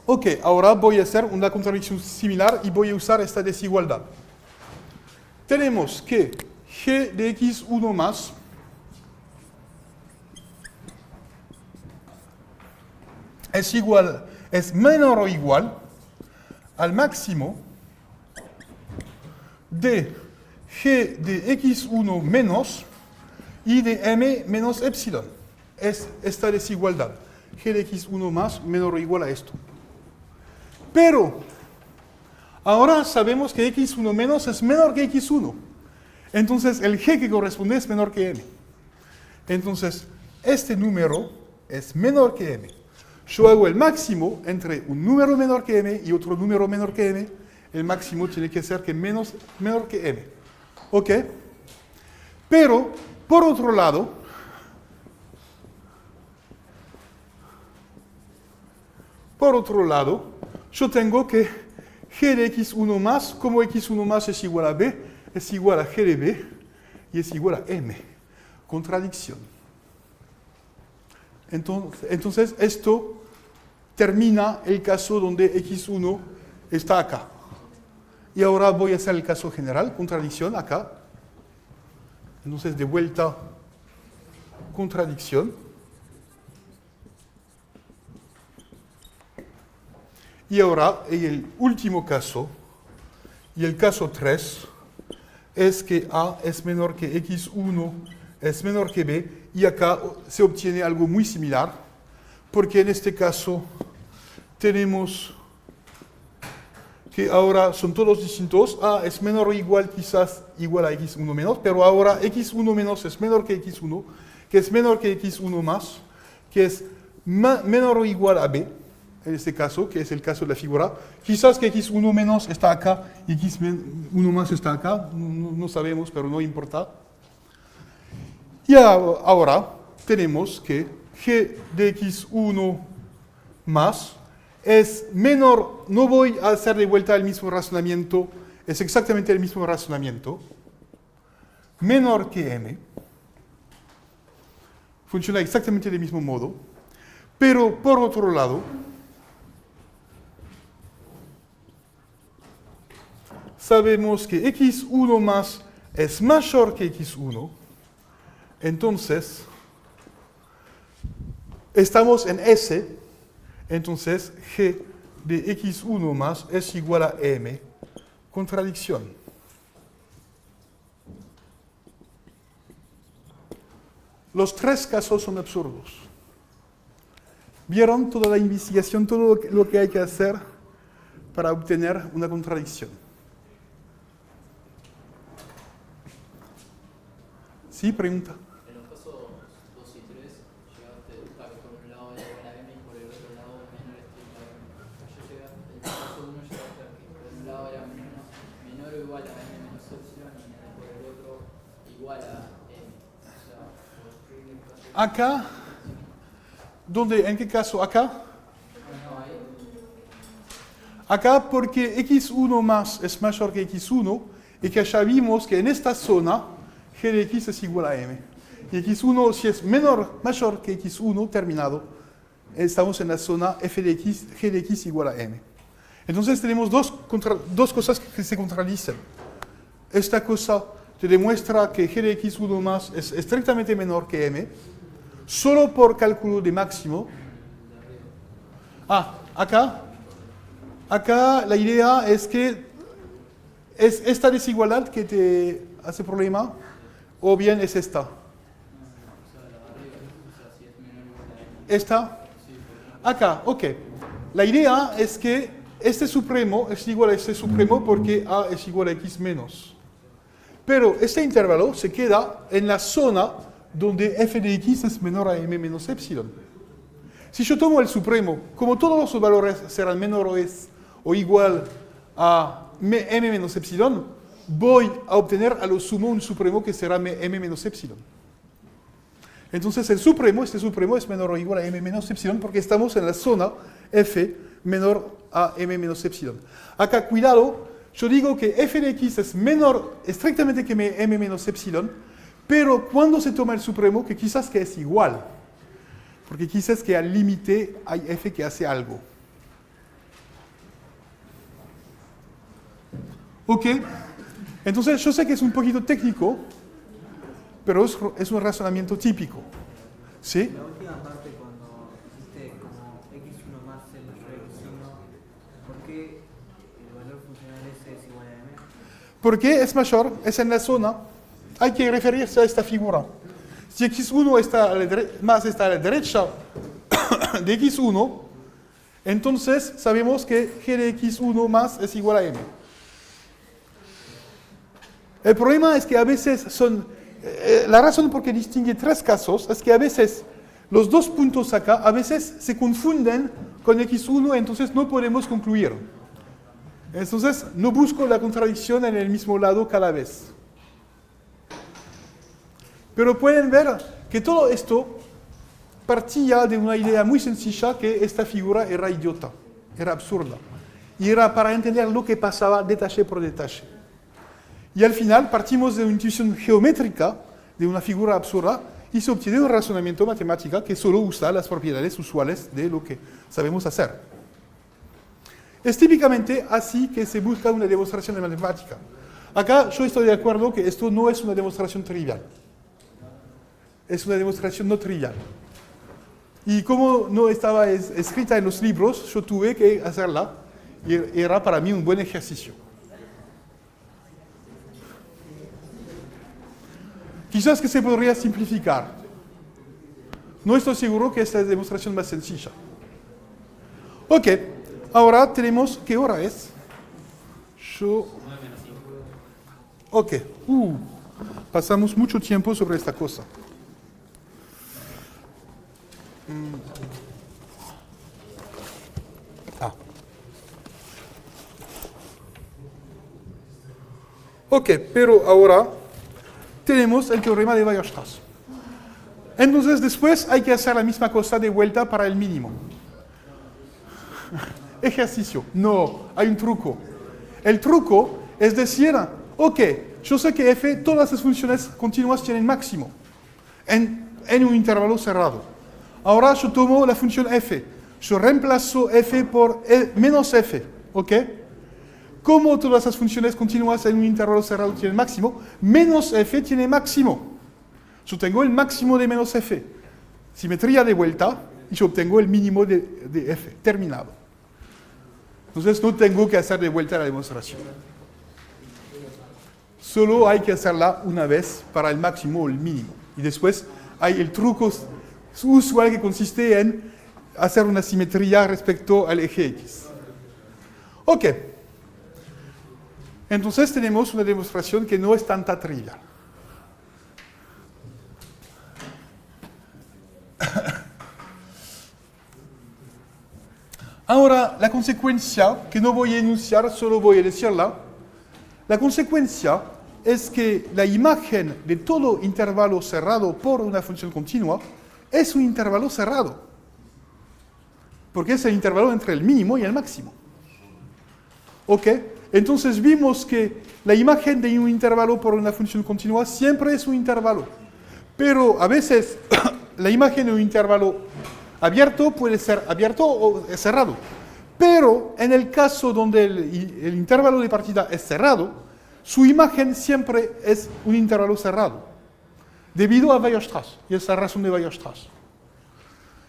Ok, ahora voy a hacer una contradicción similar y voy a usar esta desigualdad. Tenemos que g de x1 más es menor o igual al máximo de g de x1 menos y de m menos epsilon. Es esta desigualdad. G de x1 más menor o igual a esto. Pero ahora sabemos que x1 menos es menor que x1. Entonces el g que corresponde es menor que m. Entonces este número es menor que m. Yo hago el máximo entre un número menor que m y otro número menor que m. El máximo tiene que ser que menor que m. ¿Ok? Pero, por otro lado, yo tengo que g de x1 más, como x1 más es igual a b, es igual a g de b y es igual a m. Contradicción. Entonces, esto termina el caso donde x1 está acá. Y ahora voy a hacer el caso general, contradicción acá. Entonces, de vuelta, contradicción. Y ahora, en el último caso, y el caso 3, es que a es menor que x1, es menor que b, y acá se obtiene algo muy similar, porque en este caso tenemos que ahora son todos distintos. A es menor o igual, quizás igual a x1 menos, pero ahora x1 menos es menor que x1, que es menor que x1 más, que es menor o igual a b, en este caso, que es el caso de la figura. Quizás que x1 menos está acá y x1 más está acá, no sabemos, pero no importa. Y ahora tenemos que g de x1 más es menor, no voy a hacer de vuelta el mismo razonamiento, es exactamente el mismo razonamiento, menor que m, funciona exactamente del mismo modo, pero por otro lado, sabemos que x1 más es mayor que x1, entonces estamos en S, entonces g de x1 más es igual a m, contradicción. Los tres casos son absurdos. ¿Vieron toda la investigación, todo lo que hay que hacer para obtener una contradicción? ¿Sí? Pregunta. En los casos 2 y 3, llegaste a que por un lado era buena M y por el otro lado menor estricta M. En el caso 1 llegaste a que por un lado era menor o igual a M menos epsilon y por el otro igual a M. O sea, Acá, ¿dónde? ¿En qué caso? ¿Acá? no, ahí. Acá porque x1 más es mayor que x1 y que ya vimos que en esta zona g de x es igual a m. Y x1 si es mayor que x1 terminado, estamos en la zona f de x, g de x igual a m. Entonces tenemos dos cosas que se contradicen. Esta cosa te demuestra que g de x1 más es estrictamente menor que m, solo por cálculo de máximo. Acá la idea es que es esta desigualdad que te hace problema, o bien es esta. ¿Esta? Acá, ok. La idea es que este supremo es igual a este supremo porque A es igual a X menos. Pero este intervalo se queda en la zona donde f de x es menor a m menos epsilon. Si yo tomo el supremo, como todos los valores serán menores o igual a m menos epsilon, voy a obtener a lo sumo un supremo que será m menos epsilon. Entonces este supremo es menor o igual a m menos epsilon porque estamos en la zona f menor a m menos epsilon. Acá, cuidado, yo digo que f de x es menor estrictamente que m menos epsilon, pero cuando se toma el supremo, que quizás que es igual, porque quizás que al límite hay f que hace algo. ¿Ok? Entonces yo sé que es un poquito técnico, pero es un razonamiento típico. ¿Sí? La última parte, cuando dijiste como x1 más es mayor a x1, ¿por qué el valor funcional S es igual a m? Porque es mayor, es en la zona. Hay que referirse a esta figura. Si x1 está a la derecha de x1, entonces sabemos que g de x1 más es igual a m. El problema es que a veces la razón por qué distingue tres casos es que a veces los dos puntos acá a veces se confunden con x1, entonces no podemos concluir. Entonces no busco la contradicción en el mismo lado cada vez. Pero pueden ver que todo esto partía de una idea muy sencilla, que esta figura era idiota, era absurda. Y era para entender lo que pasaba detalle por detalle. Y al final partimos de una intuición geométrica de una figura absurda y se obtiene un razonamiento matemático que solo usa las propiedades usuales de lo que sabemos hacer. Es típicamente así que se busca una demostración de matemática. Acá yo estoy de acuerdo que esto no es una demostración trivial. Es una demostración no trivial. Y como no estaba escrita en los libros, yo tuve que hacerla y era para mí un buen ejercicio. Quizás que se podría simplificar. No estoy seguro que esta es la demostración más sencilla. Ok, ahora tenemos, ¿qué hora es? Ok, pasamos mucho tiempo sobre esta cosa. Ok, pero ahora tenemos el teorema de Weierstrass. Entonces después hay que hacer la misma cosa de vuelta para el mínimo. Ejercicio. No, hay un truco. El truco es decir, ok, yo sé que f, todas las funciones continuas tienen máximo en un intervalo cerrado. Ahora yo tomo la función f. Yo reemplazo f por menos f, ¿ok? como todas las funciones continuas en un intervalo cerrado tienen máximo, menos f tiene máximo. Yo tengo el máximo de menos f. Simetría de vuelta, y yo obtengo el mínimo de f, terminado. Entonces no tengo que hacer de vuelta la demostración. Solo hay que hacerla una vez para el máximo o el mínimo. Y después hay el truco usual que consiste en hacer una simetría respecto al eje X. Ok. Entonces tenemos una demostración que no es tanta trivial. Ahora, la consecuencia, que no voy a enunciar, solo voy a decirla, la consecuencia es que la imagen de todo intervalo cerrado por una función continua es un intervalo cerrado, porque es el intervalo entre el mínimo y el máximo. ¿Ok? Entonces vimos que la imagen de un intervalo por una función continua siempre es un intervalo, pero a veces la imagen de un intervalo abierto puede ser abierto o cerrado. Pero en el caso donde el intervalo de partida es cerrado, su imagen siempre es un intervalo cerrado, debido a Weierstrass, y es la razón de Weierstrass.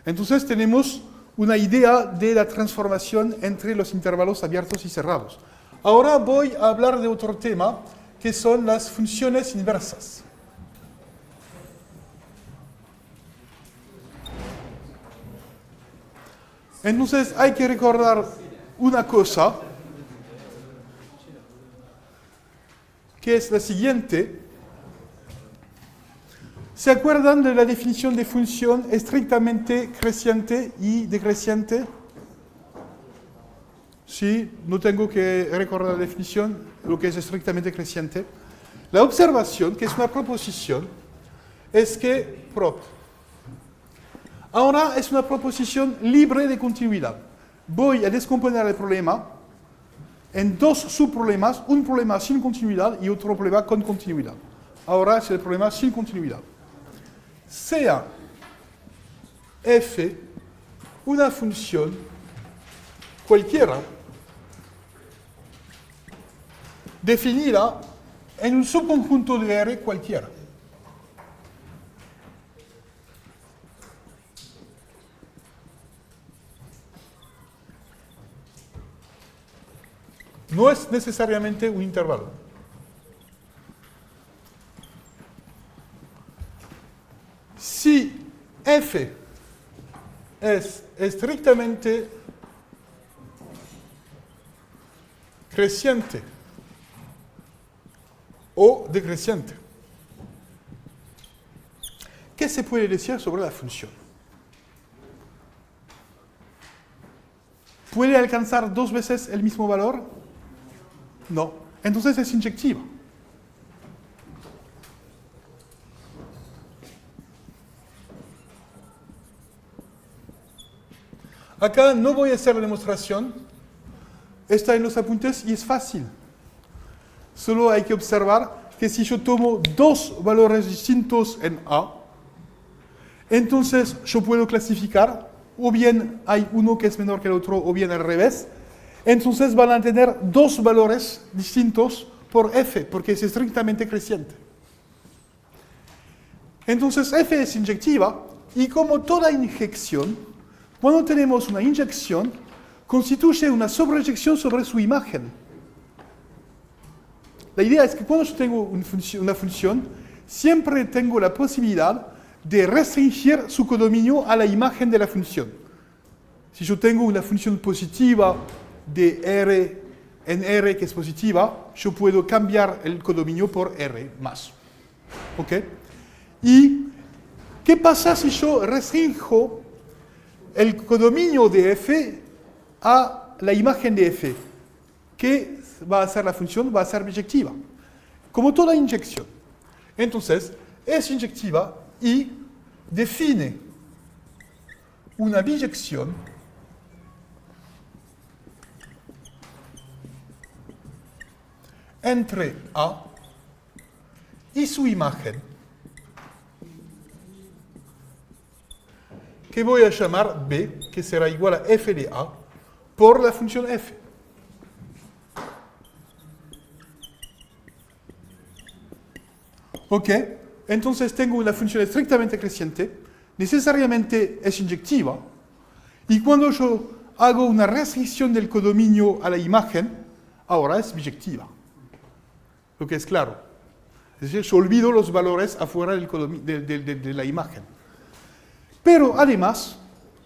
Entonces tenemos una idea de la transformación entre los intervalos abiertos y cerrados. Ahora voy a hablar de otro tema, que son las funciones inversas. Entonces hay que recordar una cosa, que es la siguiente. ¿Se acuerdan de la definición de función estrictamente creciente y decreciente? Sí, no tengo que recordar la definición, lo que es estrictamente creciente. La observación, que es una proposición, es que ahora es una proposición libre de continuidad. Voy a descomponer el problema en dos subproblemas, un problema sin continuidad y otro problema con continuidad. Ahora es el problema sin continuidad. Sea f una función cualquiera definida en un subconjunto de R cualquiera. No es necesariamente un intervalo. Si f es estrictamente creciente o decreciente, ¿qué se puede decir sobre la función? ¿Puede alcanzar dos veces el mismo valor? No. Entonces es inyectiva. Acá no voy a hacer la demostración. Está en los apuntes y es fácil. Solo hay que observar que si yo tomo dos valores distintos en A, entonces yo puedo clasificar, o bien hay uno que es menor que el otro, o bien al revés. Entonces van a tener dos valores distintos por f, porque es estrictamente creciente. Entonces f es inyectiva, y como toda inyección, cuando tenemos una inyección, constituye una sobreyección sobre su imagen. La idea es que cuando yo tengo una función, siempre tengo la posibilidad de restringir su codominio a la imagen de la función. Si yo tengo una función positiva de R en R que es positiva, yo puedo cambiar el codominio por R más. ¿Ok? ¿Y qué pasa si yo restringo el codominio de f a la imagen de f? ¿Qué va a hacer la función? Va a ser biyectiva, como toda inyección. Entonces, es inyectiva y define una biyección entre A y su imagen, que voy a llamar B, que será igual a f de A, por la función f. ¿Ok? Entonces tengo una función estrictamente creciente, necesariamente es inyectiva, y cuando yo hago una restricción del codominio a la imagen, ahora es biyectiva. Lo que es claro. Es decir, yo olvido los valores afuera de la imagen. Pero además,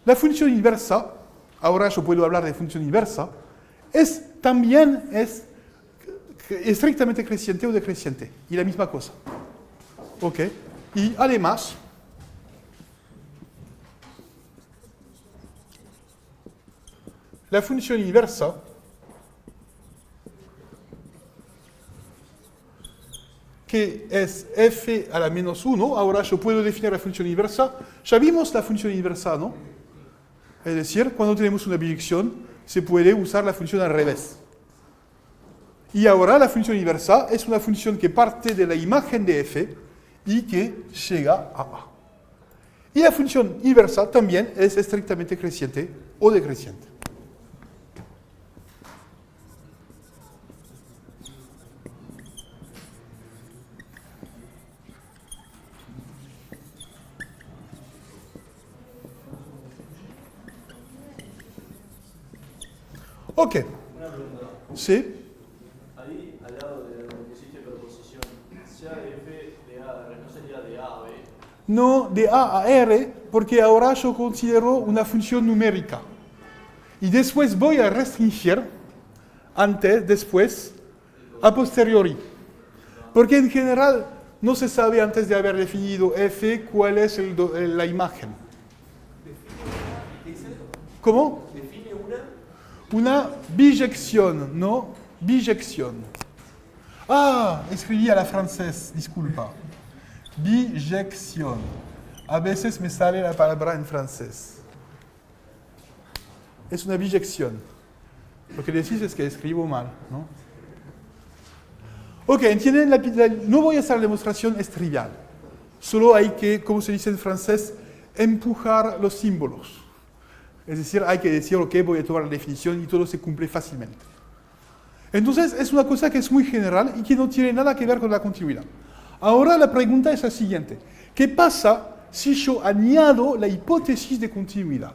la función inversa, ahora yo puedo hablar de función inversa, también es estrictamente creciente o decreciente, y la misma cosa. ¿Ok? Y además, la función inversa que es f a la menos 1, ahora yo puedo definir la función inversa. Ya vimos la función inversa, ¿no? Es decir, cuando tenemos una biyección, se puede usar la función al revés. Y ahora la función inversa es una función que parte de la imagen de f y que llega a A. Y la función inversa también es estrictamente creciente o decreciente. Ok. Una pregunta. Sí. Ahí, al lado de lo que hiciste proposición, sea de F de A, no sería de A a B. No de A a R, porque ahora yo considero una función numérica. Y después voy a restringir, antes, después, a posteriori. Porque en general no se sabe antes de haber definido F cuál es la imagen. ¿Cómo? Define una. Una biyección, ¿no? Biyección. Ah, escribí a la francés, disculpa. Biyección. A veces me sale la palabra en francés. Es una biyección. Lo que decís es que escribo mal, ¿no? Ok, ¿entienden? No voy a hacer la demostración, es trivial. Solo hay que, como se dice en francés, empujar los símbolos. Es decir, hay que decir, ok, voy a tomar la definición y todo se cumple fácilmente. Entonces, es una cosa que es muy general y que no tiene nada que ver con la continuidad. Ahora la pregunta es la siguiente. ¿Qué pasa si yo añado la hipótesis de continuidad?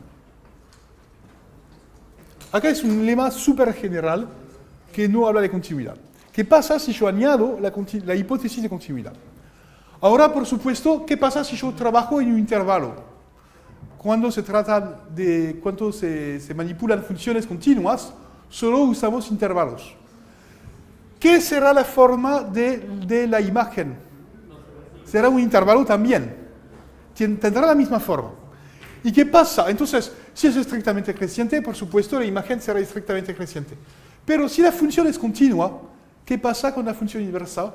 Acá es un lema súper general que no habla de continuidad. ¿Qué pasa si yo añado la hipótesis de continuidad? Ahora, por supuesto, ¿qué pasa si yo trabajo en un intervalo? Cuando se trata de, cuando se manipulan funciones continuas, solo usamos intervalos. ¿Qué será la forma de la imagen? Será un intervalo también. Tendrá la misma forma. ¿Y qué pasa? Entonces, si es estrictamente creciente, por supuesto, la imagen será estrictamente creciente. Pero si la función es continua, ¿qué pasa con la función inversa?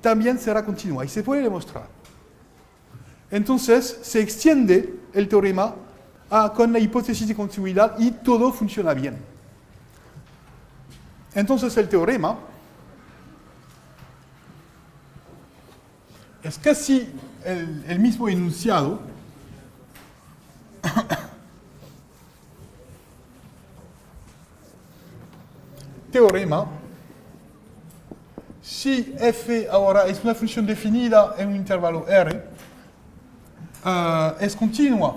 También será continua y se puede demostrar. Entonces, se extiende el teorema con la hipótesis de continuidad y todo funciona bien. Entonces, el teorema es casi el mismo enunciado. Teorema, si f ahora es una función definida en un intervalo R, es continua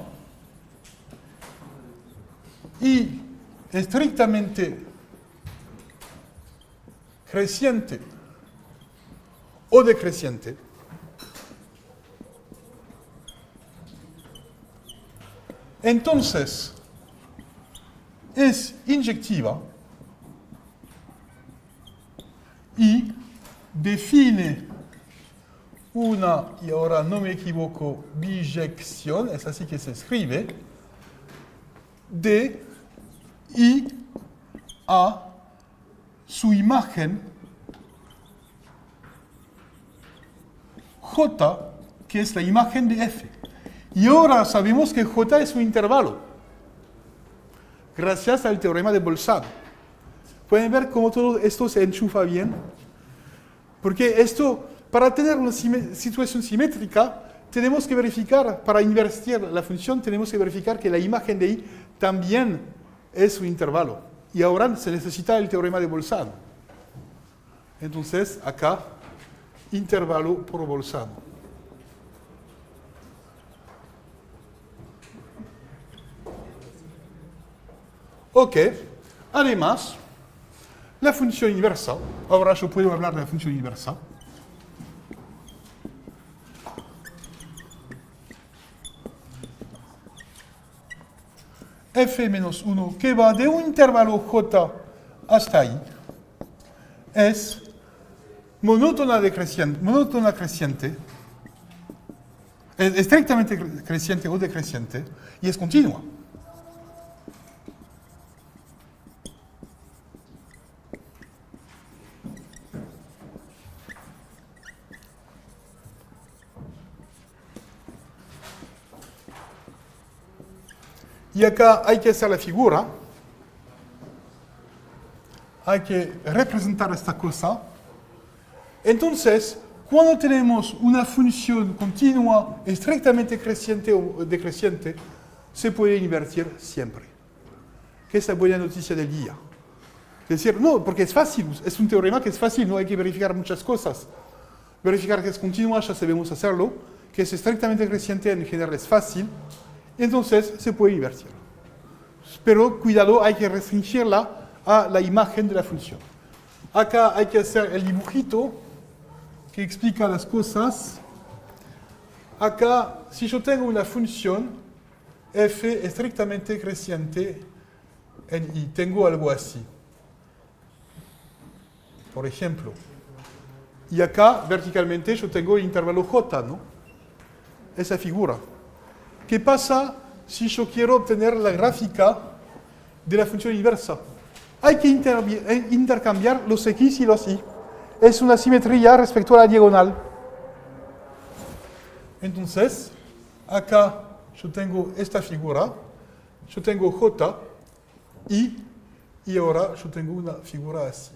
y estrictamente creciente o decreciente, entonces es inyectiva y define una, y ahora no me equivoco, biyección, es así que se escribe, de y a su imagen J, que es la imagen de F. Y ahora sabemos que J es un intervalo, gracias al teorema de Bolzano. ¿Pueden ver cómo todo esto se enchufa bien? Porque esto, para tener una situación simétrica, tenemos que verificar, para invertir la función, tenemos que verificar que la imagen de I también es un intervalo. Y ahora se necesita el teorema de Bolzano. Entonces, acá intervalo por Bolzano. Ok, además, la función inversa, ahora yo puedo hablar de la función inversa. F menos 1, que va de un intervalo J hasta I, es monótona creciente, es estrictamente creciente o decreciente, y es continua. Y acá hay que hacer la figura, hay que representar esta cosa. Entonces, cuando tenemos una función continua, estrictamente creciente o decreciente, se puede invertir siempre. Que es la buena noticia del día. Es decir, no, porque es fácil, es un teorema que es fácil, no hay que verificar muchas cosas. Verificar que es continua, ya sabemos hacerlo, que es estrictamente creciente en general es fácil, entonces se puede invertir. Pero cuidado, hay que restringirla a la imagen de la función. Acá hay que hacer el dibujito que explica las cosas. Acá, si yo tengo una función f estrictamente creciente en I, tengo algo así. Por ejemplo. Y acá, verticalmente, yo tengo el intervalo J, ¿no? Esa figura. ¿Qué pasa si yo quiero obtener la gráfica de la función inversa? Hay que intercambiar los x y los y. Es una simetría respecto a la diagonal. Entonces, acá yo tengo esta figura, yo tengo j, y ahora yo tengo una figura así.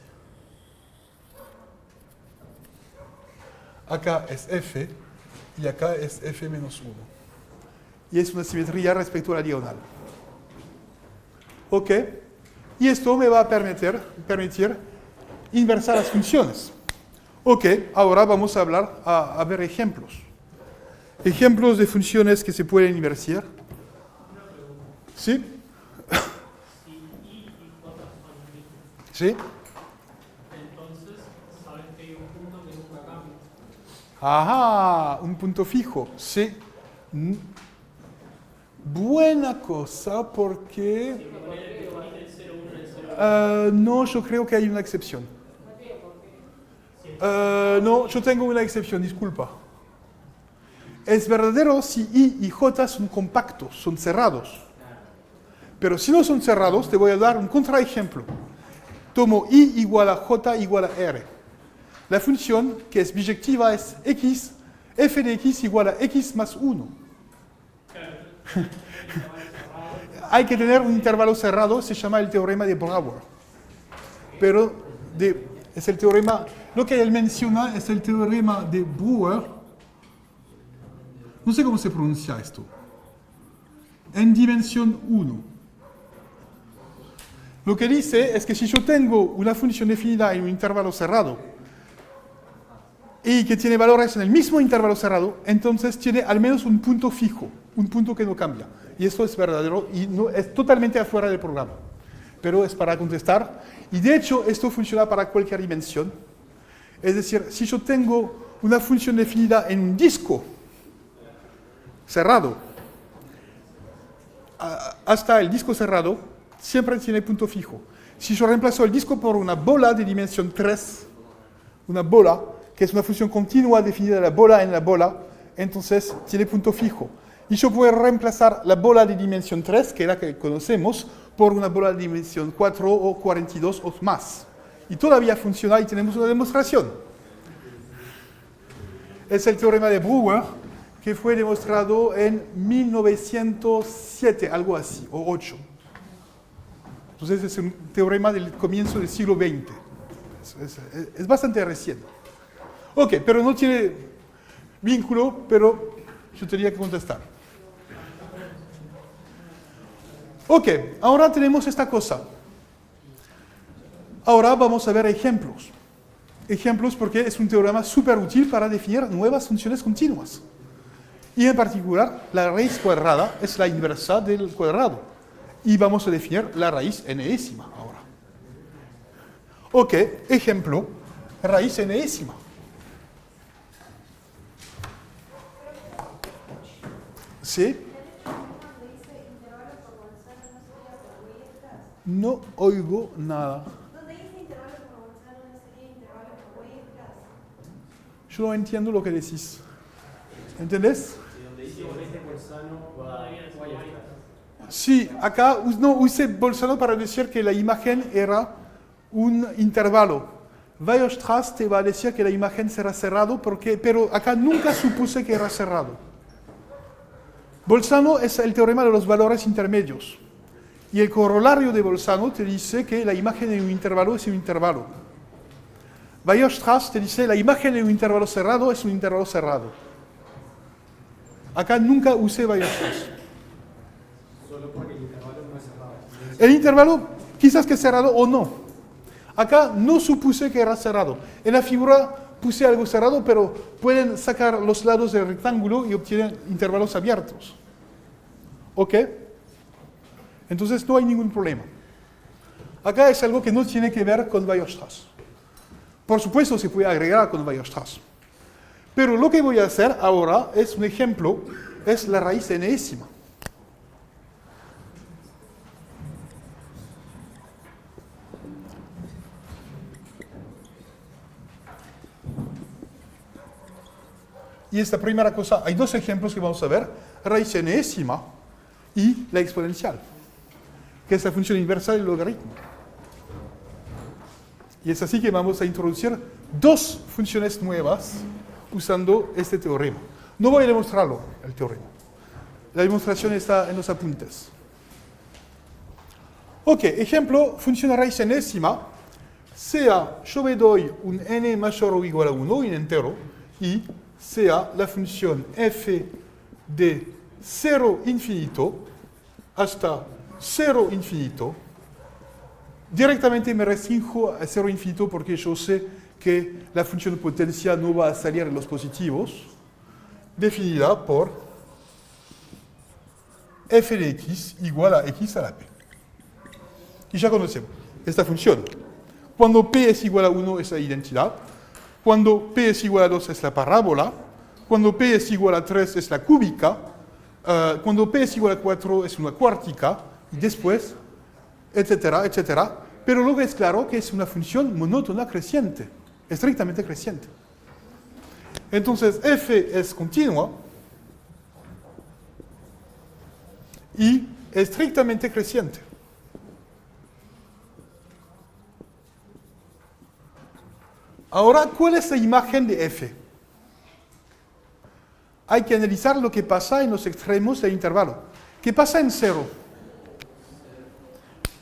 Acá es f, y acá es f menos 1. Y es una simetría respecto a la diagonal. ¿Ok? Y esto me va a permitir inversar las funciones. Ok, ahora vamos a hablar, a ver ejemplos. Ejemplos de funciones que se pueden invertir. ¿Sí? ¿Sí? Entonces, saben que hay un punto que nunca cambia. Ajá, un punto fijo. Sí. Buena cosa porque... no, yo creo que hay una excepción. No, yo tengo una excepción, disculpa. Es verdadero si I y J son compactos, son cerrados. Pero si no son cerrados, te voy a dar un contraejemplo. Tomo I igual a J igual a R. La función que es biyectiva es x, f de x igual a x más 1. Hay que tener un intervalo cerrado, se llama el teorema de Brouwer. Pero es el teorema, lo que él menciona es el teorema de Brouwer. No sé cómo se pronuncia esto. En dimensión 1. Lo que dice es que si yo tengo una función definida en un intervalo cerrado y que tiene valores en el mismo intervalo cerrado, entonces tiene al menos un punto fijo, un punto que no cambia. Y esto es verdadero y no, es totalmente afuera del programa. Pero es para contestar. Y de hecho, esto funciona para cualquier dimensión. Es decir, si yo tengo una función definida en un disco cerrado, hasta el disco cerrado, siempre tiene punto fijo. Si yo reemplazo el disco por una bola de dimensión 3, una bola, que es una función continua definida de la bola en la bola, entonces tiene punto fijo. Y yo puedo reemplazar la bola de dimensión 3, que es la que conocemos, por una bola de dimensión 4 o 42 o más. Y todavía funciona y tenemos una demostración. Es el teorema de Brouwer, que fue demostrado en 1907, algo así, o 8. Entonces es un teorema del comienzo del siglo XX. Es bastante reciente. Ok, pero no tiene vínculo, pero yo tenía que contestar. Ok, ahora tenemos esta cosa. Ahora vamos a ver ejemplos. ejemplos porque es un teorema súper útil para definir nuevas funciones continuas. Y en particular, la raíz cuadrada es la inversa del cuadrado. Y vamos a definir la raíz enésima ahora. Ok, ejemplo, raíz enésima. ¿Sí? No oigo nada. ¿Dónde dice intervalo por Bolzano no sería intervalo por Huescas? Yo no entiendo lo que decís. ¿Entendés? Donde dice Bolzano va a Sí, acá no usé Bolzano para decir que la imagen era un intervalo. Weierstrass te va a decir que la imagen será cerrado, pero acá nunca supuse que era cerrado. Bolzano es el teorema de los valores intermedios. Y el corolario de Bolzano te dice que la imagen de un intervalo es un intervalo. Weierstrass te dice la imagen de un intervalo cerrado es un intervalo cerrado. Acá nunca usé Weierstrass. Solo porque el intervalo no es cerrado. El intervalo quizás que es cerrado o no. Acá no supuse que era cerrado. En la figura puse algo cerrado, pero pueden sacar los lados del rectángulo y obtienen intervalos abiertos. ¿Ok? Entonces no hay ningún problema. Acá es algo que no tiene que ver con Weierstrass. Por supuesto se puede agregar con Weierstrass. Pero lo que voy a hacer ahora es un ejemplo, es la raíz enésima. Y esta primera cosa, hay dos ejemplos que vamos a ver, raíz enésima y la exponencial, que es la función inversa del logaritmo. Y es así que vamos a introducir dos funciones nuevas usando este teorema. No voy a demostrarlo, el teorema. La demostración está en los apuntes. Ok, ejemplo, función raíz enésima, sea yo me doy un n mayor o igual a 1, un entero, y sea la función f de 0 infinito hasta 0 infinito. Directamente me restringo a 0 infinito porque yo sé que la función de potencia no va a salir en los positivos, definida por f de x igual a x a la p. Y ya conocemos esta función. Cuando p es igual a 1 es la identidad. Cuando p es igual a 2 es la parábola. Cuando p es igual a 3 es la cúbica. Cuando p es igual a 4 es una cuártica. Y después, etcétera, etcétera. Pero luego es claro que es una función monótona creciente, estrictamente creciente. Entonces, f es continua y estrictamente creciente. Ahora, ¿cuál es la imagen de f? Hay que analizar lo que pasa en los extremos del intervalo. ¿Qué pasa en 0?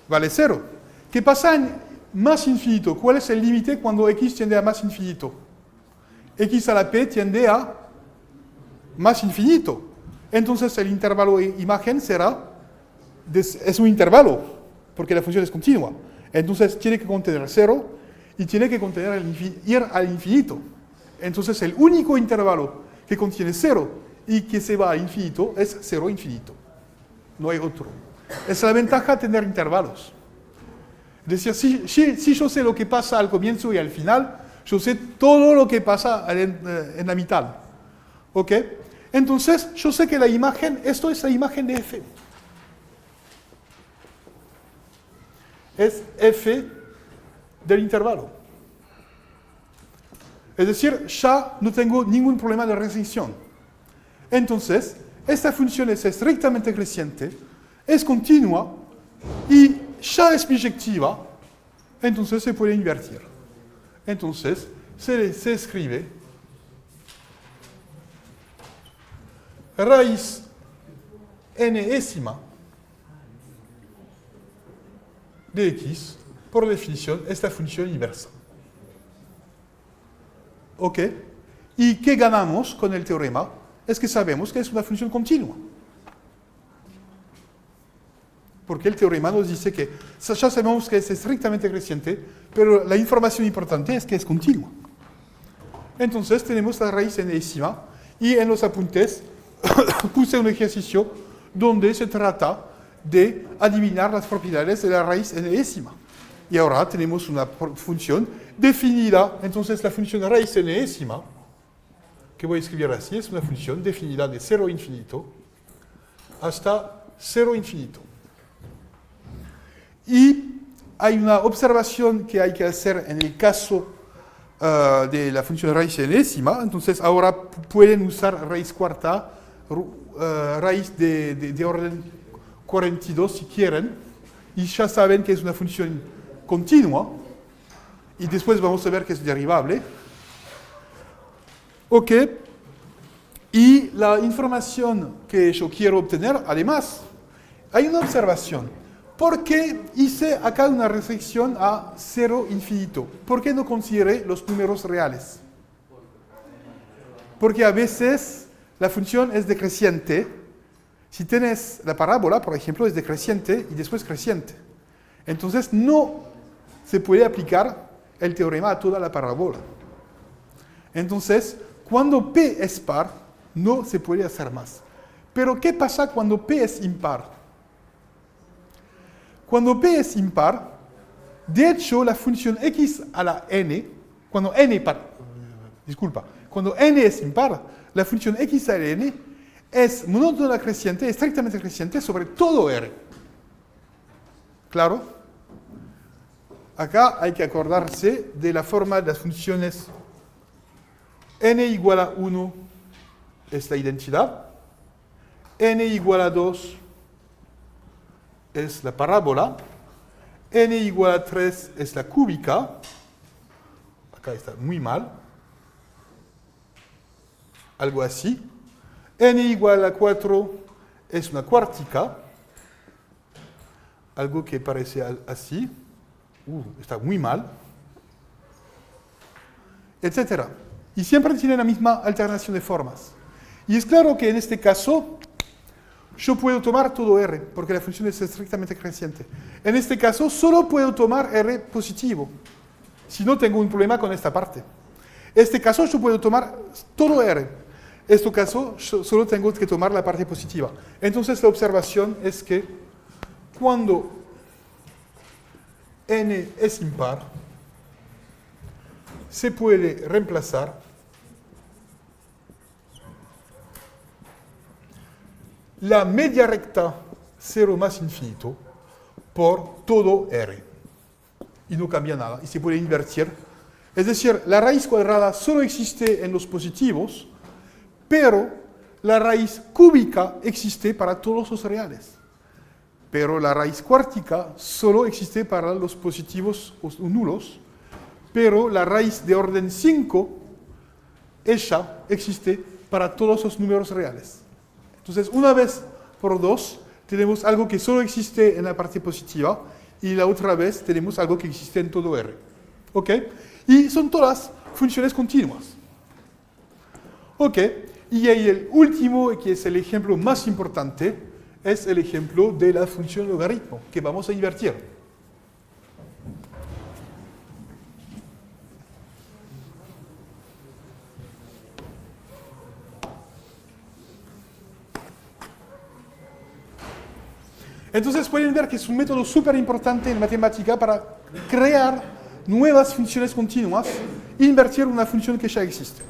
Vale 0. ¿Qué pasa en más infinito? ¿Cuál es el límite cuando x tiende a más infinito? X a la p tiende a más infinito. Entonces el intervalo de imagen será, es un intervalo, porque la función es continua. Entonces tiene que contener 0 y tiene que contener ir al infinito. Entonces el único intervalo que contiene 0 y que se va al infinito es 0 infinito. No hay otro. Es la ventaja de tener intervalos. Es decir, si yo sé lo que pasa al comienzo y al final, yo sé todo lo que pasa en la mitad. ¿Ok? Entonces, yo sé que la imagen, esto es la imagen de f. Es f del intervalo. Es decir, ya no tengo ningún problema de restricción. Entonces, esta función es estrictamente creciente, es continua y ya es biyectiva, entonces se puede invertir. Entonces, se escribe raíz enésima de x, por definición, esta función inversa. ¿Ok? ¿Y qué ganamos con el teorema? Es que sabemos que es una función continua. porque el teorema nos dice que ya sabemos que es estrictamente creciente, pero la información importante es que es continua. Entonces tenemos la raíz enésima y en los apuntes puse un ejercicio donde se trata de adivinar las propiedades de la raíz enésima. Y ahora tenemos una función definida, entonces la función raíz enésima, que voy a escribir así, es una función definida de 0 infinito hasta 0 infinito. Y hay una observación que hay que hacer en el caso de la función raíz enésima, entonces ahora pueden usar raíz cuarta, raíz de orden 42 si quieren, y ya saben que es una función continua, y después vamos a ver que es derivable. Ok, y la información que yo quiero obtener, además, hay una observación. ¿Por qué hice acá una restricción a 0 infinito? ¿Por qué no consideré los números reales? Porque a veces la función es decreciente. Si tienes la parábola, por ejemplo, es decreciente y después creciente. Entonces no se puede aplicar el teorema a toda la parábola. Entonces, cuando P es par, no se puede hacer más. Pero ¿qué pasa cuando P es impar? Cuando P es impar, de hecho, la función x a la n, cuando n es impar, la función x a la n es monótona creciente, estrictamente creciente sobre todo R. ¿Claro? Acá hay que acordarse de la forma de las funciones n igual a 1 es la identidad, n igual a 2 es la parábola, n igual a 3 es la cúbica, acá está muy mal, algo así, n igual a 4 es una cuártica, algo que parece así, está muy mal, etc. Y siempre tiene la misma alternación de formas. Y es claro que en este caso, yo puedo tomar todo R, porque la función es estrictamente creciente. En este caso, solo puedo tomar R positivo, si no tengo un problema con esta parte. En este caso, yo puedo tomar todo R. En este caso, yo solo tengo que tomar la parte positiva. Entonces, la observación es que cuando n es impar, se puede reemplazar la media recta 0 más infinito por todo R. Y no cambia nada. Y se puede invertir. Es decir, la raíz cuadrada solo existe en los positivos, pero la raíz cúbica existe para todos los reales. Pero la raíz cuártica solo existe para los positivos o nulos, pero la raíz de orden 5, ella existe para todos los números reales. Entonces, una vez por dos, tenemos algo que solo existe en la parte positiva y la otra vez tenemos algo que existe en todo R. ¿Ok? Y son todas funciones continuas. ¿Ok? Y ahí el último, que es el ejemplo más importante, es el ejemplo de la función logaritmo, que vamos a invertir. Entonces pueden ver que es un método súper importante en matemática para crear nuevas funciones continuas e invertir una función que ya existe.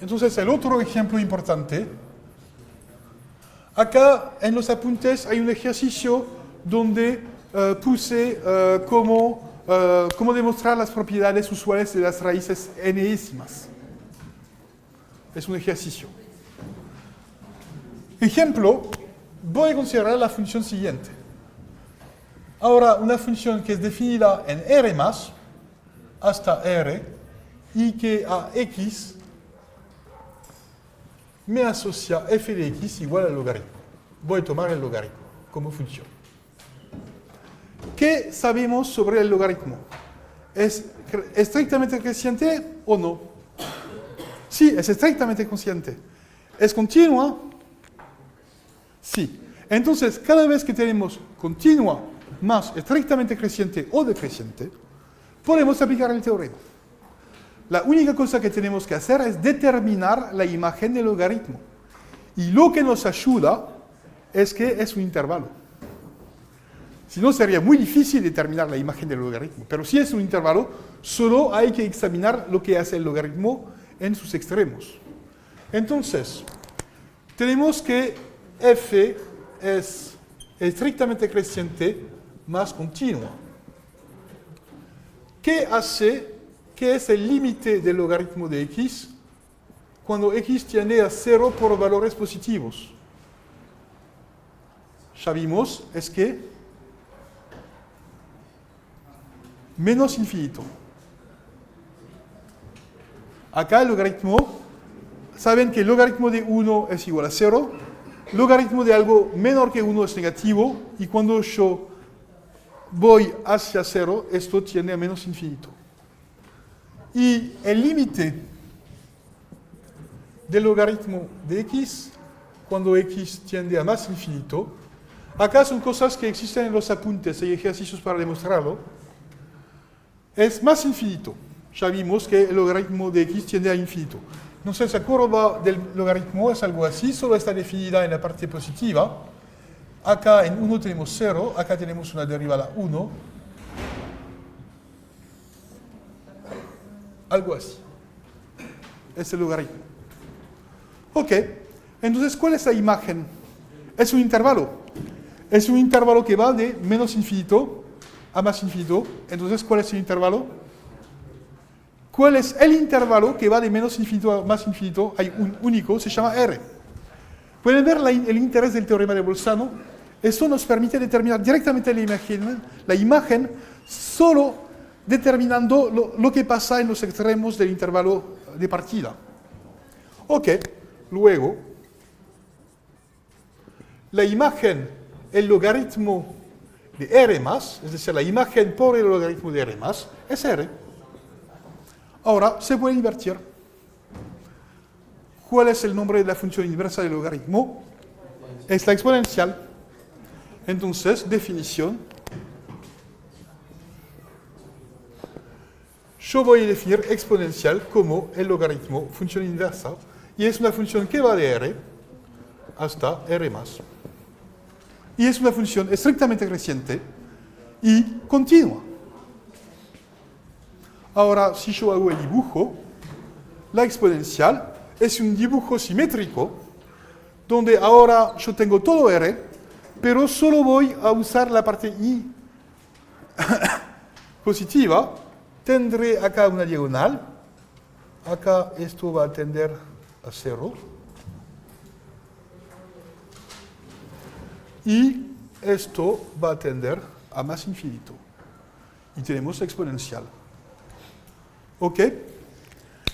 Entonces el otro ejemplo importante, acá en los apuntes hay un ejercicio donde puse cómo demostrar las propiedades usuales de las raíces enésimas. Es un ejercicio. Ejemplo, voy a considerar la función siguiente. Ahora, una función que es definida en R más hasta R y que a x me asocia f de x igual al logaritmo. Voy a tomar el logaritmo como función. ¿Qué sabemos sobre el logaritmo? ¿Es estrictamente creciente o no? Sí, es estrictamente creciente. ¿Es continua? Sí. Entonces, cada vez que tenemos continua más estrictamente creciente o decreciente, podemos aplicar el teorema. La única cosa que tenemos que hacer es determinar la imagen del logaritmo. Y lo que nos ayuda es que es un intervalo. Si no, sería muy difícil determinar la imagen del logaritmo. Pero si es un intervalo, solo hay que examinar lo que hace el logaritmo en sus extremos. Entonces, tenemos que f es estrictamente creciente más continua. ¿Qué es el límite del logaritmo de x cuando x tiende a 0 por valores positivos? Ya vimos, es que menos infinito. Acá el logaritmo, saben que el logaritmo de 1 es igual a 0, logaritmo de algo menor que 1 es negativo, y cuando yo voy hacia 0, esto tiende a menos infinito. Y el límite del logaritmo de x, cuando x tiende a más infinito, acá son cosas que existen en los apuntes, hay ejercicios para demostrarlo, es más infinito. Ya vimos que el logaritmo de x tiende a infinito. Entonces, la curva del logaritmo es algo así, solo está definida en la parte positiva. Acá en 1 tenemos 0, acá tenemos una derivada 1. Algo así. Es el logaritmo. Ok, entonces, ¿cuál es la imagen? Es un intervalo. Es un intervalo que va de menos infinito a más infinito. Entonces, ¿cuál es el intervalo? ¿Cuál es el intervalo que va de menos infinito a más infinito? Hay un único, se llama R. Pueden ver el interés del teorema de Bolzano. Esto nos permite determinar directamente la imagen solo determinando lo que pasa en los extremos del intervalo de partida. Ok, luego, la imagen, el logaritmo de R más, es decir, la imagen por el logaritmo de R más, es R. Ahora, se puede invertir. ¿Cuál es el nombre de la función inversa del logaritmo? Es la exponencial. Entonces, definición. Yo voy a definir exponencial como el logaritmo, función inversa, y es una función que va de R hasta R más. Y es una función estrictamente creciente y continua. Ahora, si yo hago el dibujo, la exponencial es un dibujo simétrico, donde ahora yo tengo todo R, pero solo voy a usar la parte I positiva. Tendré acá una diagonal, acá esto va a tender a 0, y esto va a tender a más infinito. Y tenemos exponencial. ¿Ok?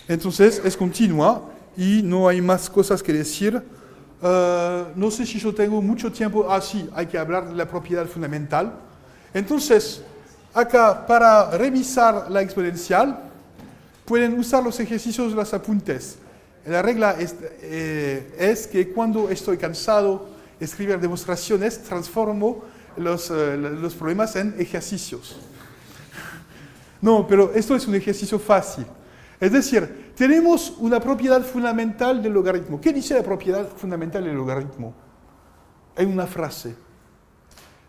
Entonces es continua y no hay más cosas que decir. No sé si yo tengo mucho tiempo. Ah, sí, hay que hablar de la propiedad fundamental. Entonces, acá para revisar la exponencial, pueden usar los ejercicios de los apuntes. La regla es que cuando estoy cansado de escribir demostraciones, transformo los problemas en ejercicios. No, pero esto es un ejercicio fácil. Es decir, tenemos una propiedad fundamental del logaritmo. ¿Qué dice la propiedad fundamental del logaritmo? En una frase.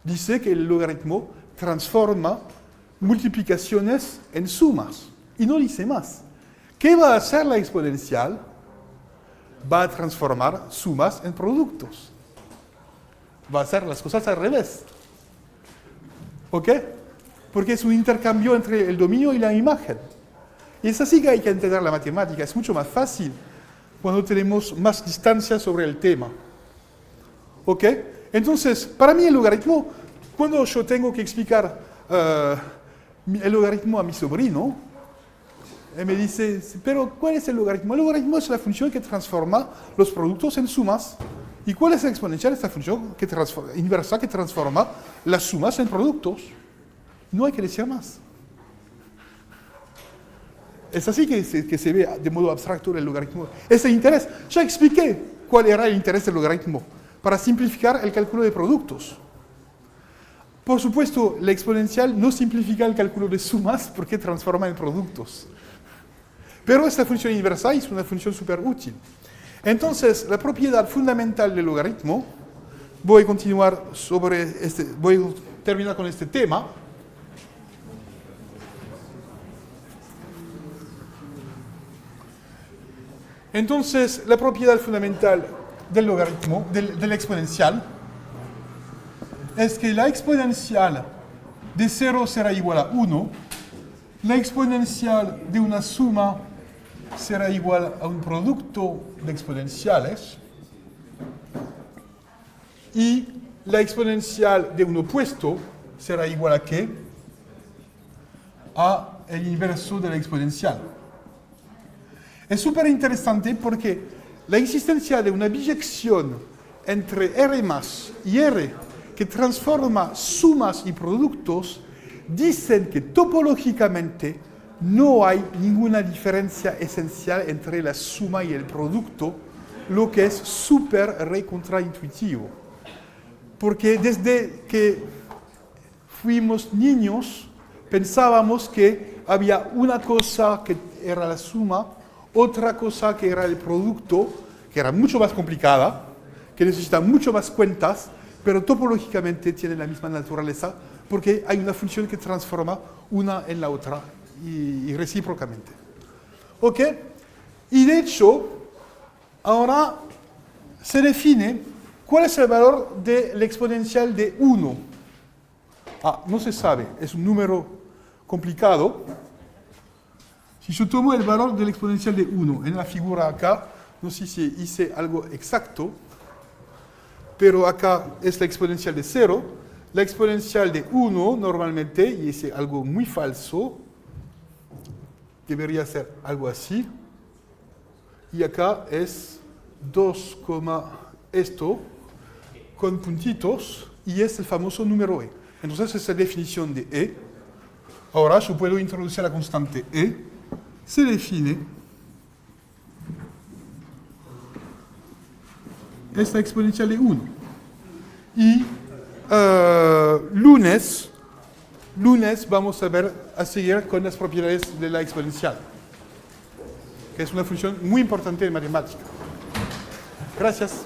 Dice que el logaritmo transforma multiplicaciones en sumas. Y no dice más. ¿Qué va a hacer la exponencial? Va a transformar sumas en productos. Va a hacer las cosas al revés. ¿Ok? Porque es un intercambio entre el dominio y la imagen. Y es así que hay que entender la matemática. Es mucho más fácil cuando tenemos más distancia sobre el tema. ¿Ok? Entonces, para mí el logaritmo, cuando yo tengo que explicar el logaritmo a mi sobrino, él me dice, pero ¿cuál es el logaritmo? El logaritmo es la función que transforma los productos en sumas. ¿Y cuál es la exponencial? Es la función inversa que transforma las sumas en productos. No hay que decir más. Es así que se ve de modo abstracto el logaritmo. Ese interés, ya expliqué cuál era el interés del logaritmo. para simplificar el cálculo de productos. Por supuesto, la exponencial no simplifica el cálculo de sumas porque transforma en productos. Pero esta función inversa es una función súper útil. Entonces, la propiedad fundamental del logaritmo, voy a terminar con este tema. Entonces, la propiedad fundamental del logaritmo, del exponencial, es que la exponencial de 0 será igual a 1, la exponencial de una suma será igual a un producto de exponenciales, y la exponencial de un opuesto será igual a ¿qué? A el inverso de la exponencial. Es súper interesante porque la existencia de una biyección entre R más y R que transforma sumas y productos dicen que topológicamente no hay ninguna diferencia esencial entre la suma y el producto, lo que es súper recontraintuitivo. Porque desde que fuimos niños pensábamos que había una cosa que era la suma, otra cosa que era el producto, que era mucho más complicada, que necesita mucho más cuentas, pero topológicamente tiene la misma naturaleza porque hay una función que transforma una en la otra y recíprocamente. ¿Ok? Y de hecho, ahora se define cuál es el valor del exponencial de 1. No se sabe, es un número complicado. Si yo tomo el valor del exponencial de 1 en la figura acá, no sé si hice algo exacto, pero acá es la exponencial de 0, la exponencial de 1 normalmente, y hice algo muy falso, debería ser algo así, y acá es 2, esto, con puntitos, y es el famoso número E. Entonces esa definición de E, ahora yo puedo introducir la constante E, se define esta exponencial de 1. Y lunes vamos a seguir con las propiedades de la exponencial, que es una función muy importante en matemática. Gracias.